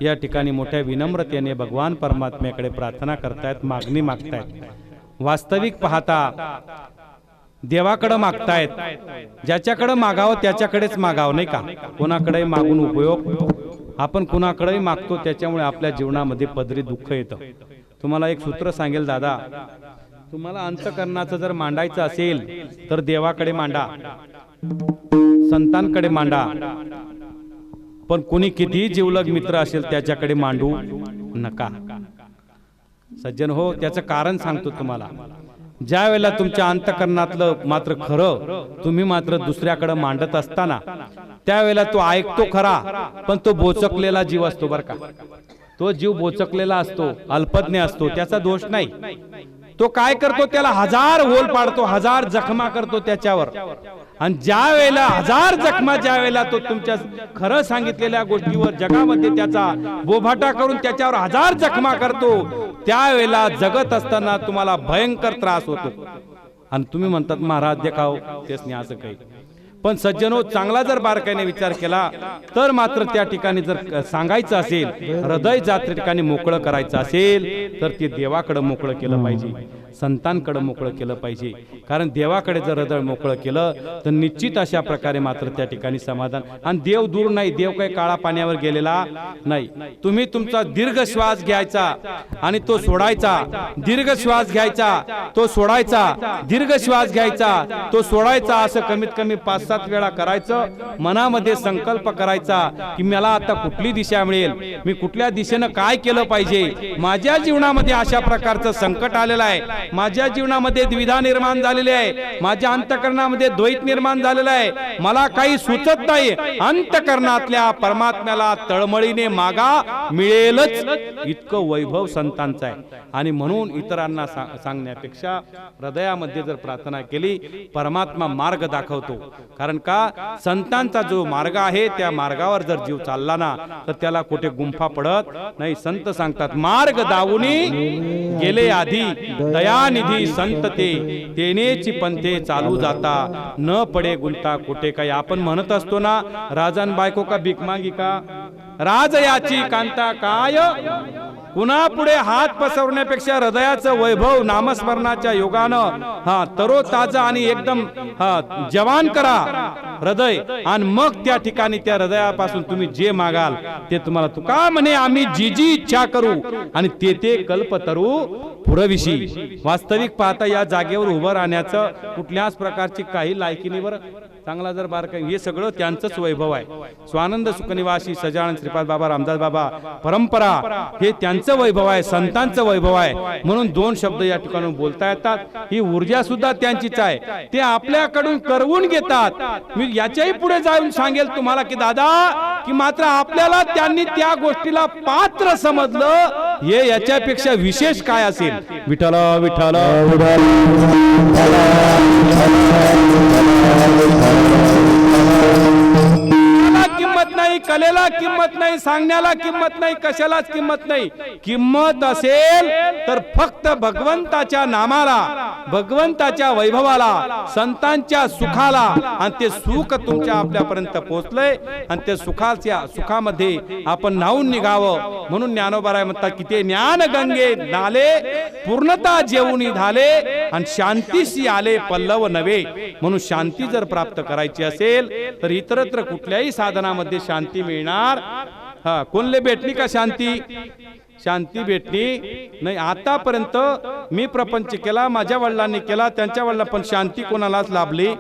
या ठिकाणी मोठ्या विनम्रतेने भगवान परमात्म्याकडे प्रार्थना करतायत, मागणी मागतायत. वास्तविक पाहता देवाकडे मागतायत, ज्याच्याकडे मागावं त्याच्याकडेच मागावं, नाही का? कोणाकडे मागून उपयोग? आपण कुणाकडेही मागतो, त्याच्यामुळे आपल्या जीवनामध्ये पदरी दुःख येतं. तुम्हाला एक सूत्र सांगेल दादा, तुम्हाला अंतःकरणाचं जर मांडायचं असेल तर देवाकडे मांडा, संतांकडे मांडा, पण कोणी कितीही जीवलग मित्र असेल त्याच्याकडे मांडू नका. सज्जन हो, त्याचं कारण सांगतो तुम्हाला. ज्या वेळेला तुमच्या अंतःकरणातलं मात्र खरं तुम्ही मात्र दुसऱ्याकडे मांडत असताना, त्यावेळेला तो ऐकतो खरा, पण तो बोचकलेला जीव असतो बरं का. तो जीव बोचकलेला असतो, अल्पज्ञ असतो, त्याचा दोष नाही. तो काय करतो, त्याला हजार होल पाडतो, हजार जखमा करतो त्याच्यावर. आणि ज्या वेळेला हजार जखमा, ज्या वेळेला तो तुमच्या खरं सांगितलेल्या गोष्टीवर जगामध्ये त्याचा बोभाटा करून त्याच्यावर हजार जखमा करतो, त्यावेळेला जगत असताना तुम्हाला भयंकर त्रास होतो. आणि तुम्ही म्हणतात महाराज देखाव तेच नाही असं काही. पण सज्जनो, चांगला जर बारकाईने विचार केला तर मात्र त्या ठिकाणी जर सांगायचं असेल, हृदय ज्या ठिकाणी मोकळं करायचं असेल तर ते देवाकडे मोकळं केलं पाहिजे, संतांकडे मोकळं केलं पाहिजे. कारण देवाकडे जर हृदय मोकळं केलं तर निश्चित अशा प्रकारे मात्र त्या ठिकाणी समाधान. आणि देव दूर नाही, देव काही काळा पाण्यावर गेलेला नाही. तुम्ही तुमचा दीर्घ श्वास घ्यायचा आणि तो सोडायचा, दीर्घ श्वास घ्यायचा तो सोडायचा, दीर्घ श्वास घ्यायचा तो सोडायचा, असं कमीत कमी 5 5-7 वेळा करायचं, मनामध्ये संकल्प करायचा की मला आता कुठली दिशा मिळेल, मी कुठल्या दिशेनं काय केलं पाहिजे, माझ्या जीवनामध्ये अशा प्रकारचं संकट आलेलं आहे, माझ्या जीवनामध्ये द्विधा निर्माण झालेली आहे, माझ्या अंतःकरणामध्ये द्वैत निर्माण झालेलं आहे, मला काही सुचत नाही, अंतःकरणातल्या परमात्म्याला तळमळीने मागा, मिळेलच इतकं वैभव संतांचं आहे. आणि म्हणून इतरांना सांगण्यापेक्षा हृदयामध्ये जर प्रार्थना केली, परमात्मा मार्ग दाखवतो. कारण का संतांचा जो मार्ग आहे त्या मार्गावर जर जीव चालला ना तर त्याला कुठे गुंफा पडत नाही. संत सांगतात मार्ग दावुनी गेले आधी, दयानिधी संत ते तेनेची पंथे चालू जाता, न पडे गुंता कुठे काही. आपण म्हणत असतो ना राजन बायको का भीक मागी का, राज याची कांता काय. कुणा पुढे हात पसरवण्यापेक्षा हृदयाचं वैभव नामस्मरणाच्या योगानं तरो ताजा आणि एकदम जवान करा हृदय, आणि मग त्या ठिकाणी त्या हृदयापासून तुम्ही जे मागाल ते तुम्हाला. तुका म्हणे आम्ही जी जी इच्छा करू आणि ते ते कल्पतरू पुरविशी. वास्तविक पाहता या जागेवर उभं राहण्याचं कुठल्याच प्रकारची काही लायकी नाही बरं. चांगला जर बारकाई, हे सगळं त्यांचंच वैभव आहे. स्वानंद सुखनिवासी सजानंद श्रीपाद बाबा रामदास बाबा परंपरा हे त्यांचं वैभव आहे, संतांचं वैभव आहे. म्हणून 2 शब्द या ठिकाणी बोलता येतात. ही ऊर्जा सुद्धा त्यांचीच आहे, ते आपल्याकडून करवून घेतात. मी याच्याही पुढे जाऊन सांगेल तुम्हाला की दादा की मात्र आपल्याला त्यांनी त्या गोष्टीला पात्र समजलं, हे याच्यापेक्षा विशेष काय असेल. विठ्ठल विठ्ठल किंमत नाही, कलेला किंमत नाही, सांगण्याला किंमत नाही, कशालाच किंमत नाही. किंमत असेल तर फक्त भगवंताच्या नामाला, भगवंताच्या वैभवाला, संतांच्या सुखाला. आणि ते सुख तुमच्या आपल्यापर्यंत पोहोचलंय आणि ते सुखामध्ये आपण न्हावून निघावं. म्हणून ज्ञानोबाराय म्हणतात की ते ज्ञान गंगे नाले पूर्णता जेवून झाले आणि शांतीशी आले पल्लव नवे. म्हणून शांती जर प्राप्त करायची असेल तर इतरत्र कुठल्याही साधनामध्ये शांती मिळणार कोणले भेटली का शांती? शांती भेटली नाही. आतापर्यंत मी प्रपंच केला, माझ्या वडिलांनी केला, त्यांच्या वडिलांना पण शांती कोणालाच लाभली.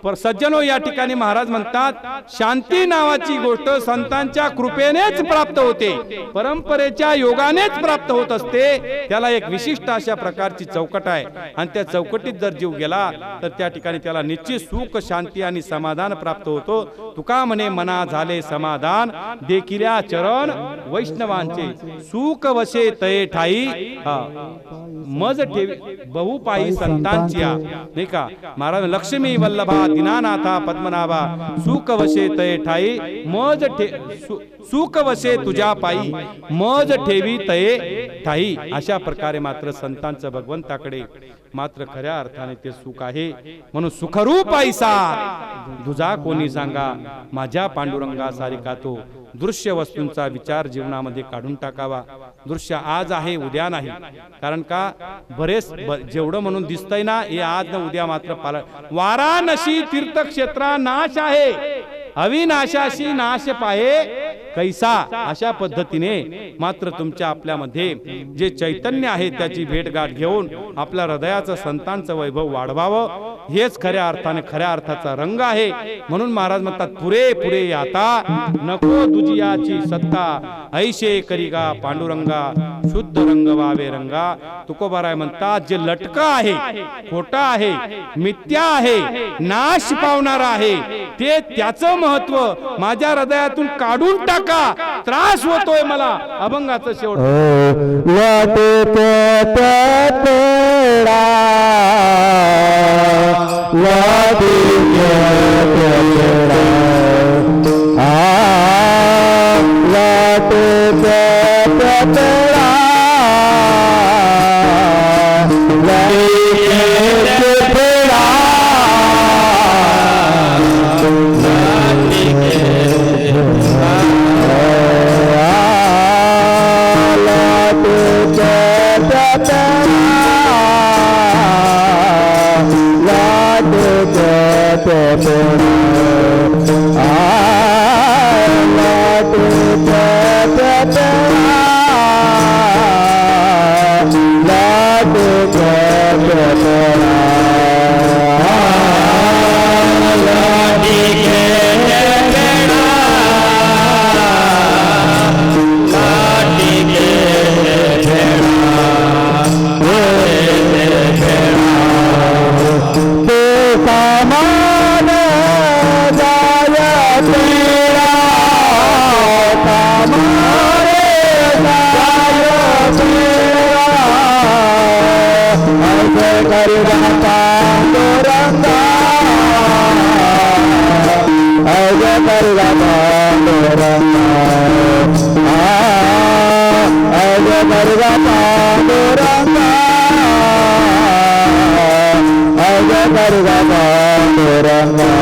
पर सज्जनो या ठिकाणी महाराज म्हणतात शांती नावाची गोष्ट संतांच्या कृपेनेच प्राप्त होते, परंपरेच्या योगानेच प्राप्त होत असते. त्याला एक विशिष्ट अशा प्रकारची चौकट आहे आणि त्या चौकटीत जर जीव गेला तर त्या ठिकाणी त्याला निश्चित सुख, शांती आणि समाधान प्राप्त होतो. तुका म्हणे मना झाले समाधान, देखिल्या चरण वैष्णवांचे. सुख वशे तये ठाई, मज ठेवी बहुपायी संतांची. नाही का महाराज, लक्ष्मी वल्लभा दीनानाथा पद्मनाभा, सुख वशे तये ठाई मज सुख वशे तुझ्या पायी, मज ठेवी तये ठाई. अशा प्रकारे मात्र संतांचं भगवंताकडे मात्र खऱ्या अर्थाने ते सुख आहे. म्हणून सुखरूप ऐसा तुझा कोणी सांगा, माझ्या पांडुरंगा सारिका तो. दृश्य वस्तूंचा विचार जीवनामध्ये काढून टाकावा. दृश्य आज आहे उद्या नाही. कारण का बरेच जेवढं म्हणून दिसतंय ना हे आज न उद्या मात्र वाराणसी तीर्थक्षेत्रा नाश आहे, अविनाशाशी नाश पाहे कैसा. अशा पद्धतीने मात्र तुमच्या आपल्यामध्ये जे चैतन्य आहे त्याची भेटगाठ घेऊन आपल्या हृदयाचं संतांचं वैभव वाढवावं. हेच खऱ्या अर्थाने खऱ्या अर्थाचा रंग आहे. म्हणून महाराज म्हणतात पुरे पुरे आता नको दुजियाची सत्ता, ऐशे करिगा पांडुरंगा, शुद्ध रंग वावे रंगा. तुकोबाराय म्हणतात जे लटक आहे, खोटा आहे, मिथ्या आहे, नाश पावणारा आहे, ते त्याचं महत्व माझ्या हृदयातून काढून टाका. त्रास होतोय मला. अभंगाचं शेवट La करिगा पांडुरंगा अजय करिगा पांडुरंगा अजय करिगा पांडुरंगा अजय करिगा पांडुरंगा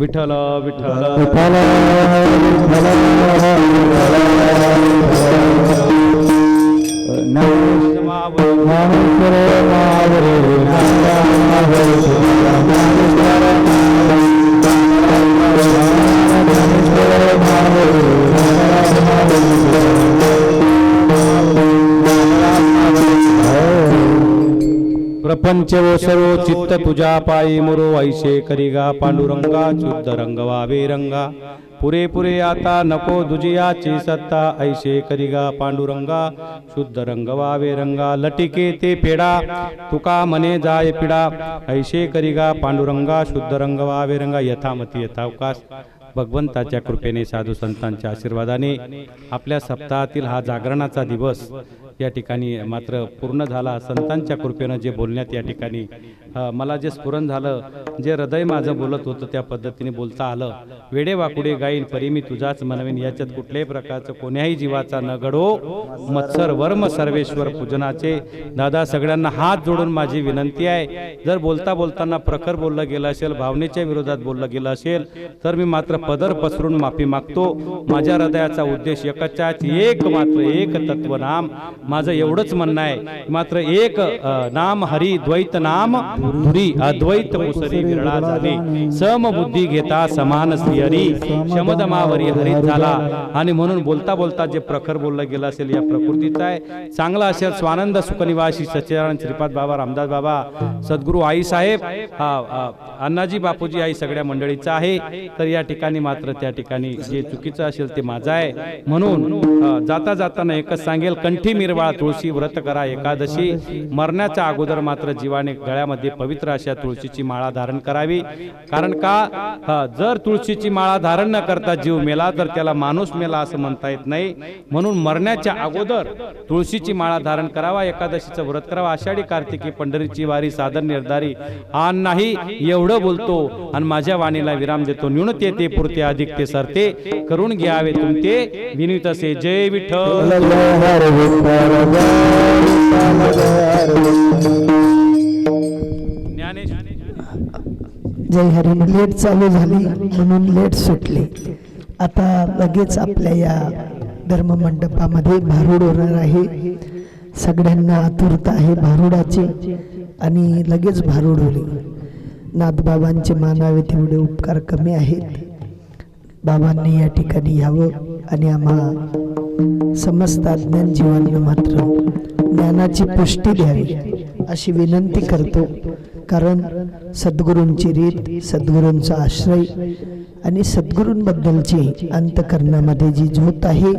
विठ्ठल विठ्ठल प्रपंच वो सर्व चित्त तुझा पायी मुरो ऐसे करिगा पांडुरंगा शुद्ध रंग वावे रंगा पुरे पुरे आता नको दुजियाची सत्ता ऐसे करिगा पांडुरंगा शुद्ध रंग वावे रंगा लटिके ते पेडा तुका मने जाय पिडा ऐसे करिगा पांडुरंगा शुद्ध रंग वावे रंगा यथामती यथावकाश भगवंताच्या कृपेने साधू संतांच्या आशीर्वादाने आपल्या सप्ताहातील हा जागरणाचा दिवस या ठिकाणी मात्र पूर्ण झाला. संतांच्या कृपेने जे बोलण्यात या ठिकाणी मला जे स्फुरण झालं, जे हृदय माझं बोलत होतं त्या पद्धतीने बोलता आलं. वेडे वाकुडे गाईन परी मी तुझाच म्हणवेन, याच्यात कुठल्याही प्रकारचं कोण्याही जीवाचा न घडो. मत्सर वर्म सर्वेश्वर पूजनाचे. दादा सगळ्यांना हात जोडून माझी विनंती आहे, जर बोलता बोलताना प्रखर बोललं गेलं असेल, भावनेच्या विरोधात बोललं गेलं असेल तर मी मात्र पदर पसरून माफी मागतो. माझ्या हृदयाचा उद्देश एकच आहे, एक मात्र एक तत्व नाम. माझं एवढंच म्हणणं आहे, मात्र एक नाम हरी द्वैत नाम धुरी अद्वैत मुसरी विरळा झाली. समबुद्धी घेता समान श्रीहरी शमदमावरी हरित झाला. आणि म्हणून बोलता बोलता जे प्रखर बोललं गेलं असेल या प्रकृतीचा आहे. चांगला असेल स्वानंद सुखनिवासी सच्चिदानंद श्रीपाद बाबा, रामदास बाबा, सद्गुरू आई साहेब, अण्णाजी बापूजी आई सगळ्या मंडळीचा आहे. तर या ठिकाणी मात्र त्या ठिकाणी जे चुकीचं असेल ते माझं आहे. म्हणून जाता जाताना एकच सांगेल, कंठी मिरवाळ तुळशी व्रत करा एकादशी. मरण्याच्या अगोदर मात्र जीवाने गळ्यामध्ये पवित्र अशा तुळशीची माळा धारण करावी. कारण का जर तुळशीची माळा धारण न करता जीव मेला तर त्याला माणूस मेला असं म्हणता येत नाही. म्हणून मरण्याच्या अगोदर तुळशीची माळा धारण करावा, एकादशीचं व्रत करावा. आषाढी कार्तिकी पंढरीची वारी साधन निर्धारी आण नाही एवढं बोलतो आणि माझ्या वाणीला विराम देतो. न्यूनते ते पुरते अधिक ते सरते, करून घ्यावे तुमते विनीत असे. जय विठ्ठल. ज्ञानेश जय हरी. लेट चालू झाली म्हणून लेट सुटली. आता लगेच आपल्या या धर्ममंडपामध्ये भारूड होणार आहे. सगळ्यांना आतुरता आहे भारुडाची आणि लगेच भारूड होईल. नाथबाबांचे मानावे तेवढे उपकार कमी आहेत. बाबांनी या ठिकाणी यावं आणि आम्हा समस्त अज्ञान जीवांना मात्र ज्ञानाची पुष्टी द्यावी अशी विनंती करतो. कारण सद्गुरूंची रीत, सद्गुरूंचा आश्रय आणि सद्गुरूंबद्दलची अंतकरणामध्ये जी ज्योत आहे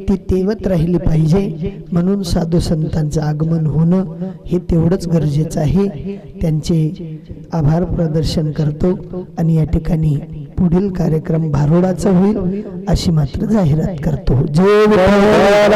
ती तेवत राहिली पाहिजे. म्हणून साधू संतांचं आगमन होणं हे तेवढंच गरजेचं आहे. त्यांचे आभार प्रदर्शन करतो आणि या ठिकाणी पुढील कार्यक्रम भारुडाचा होईल अशी मात्र जाहिरात करतो. जय विठ्ठल.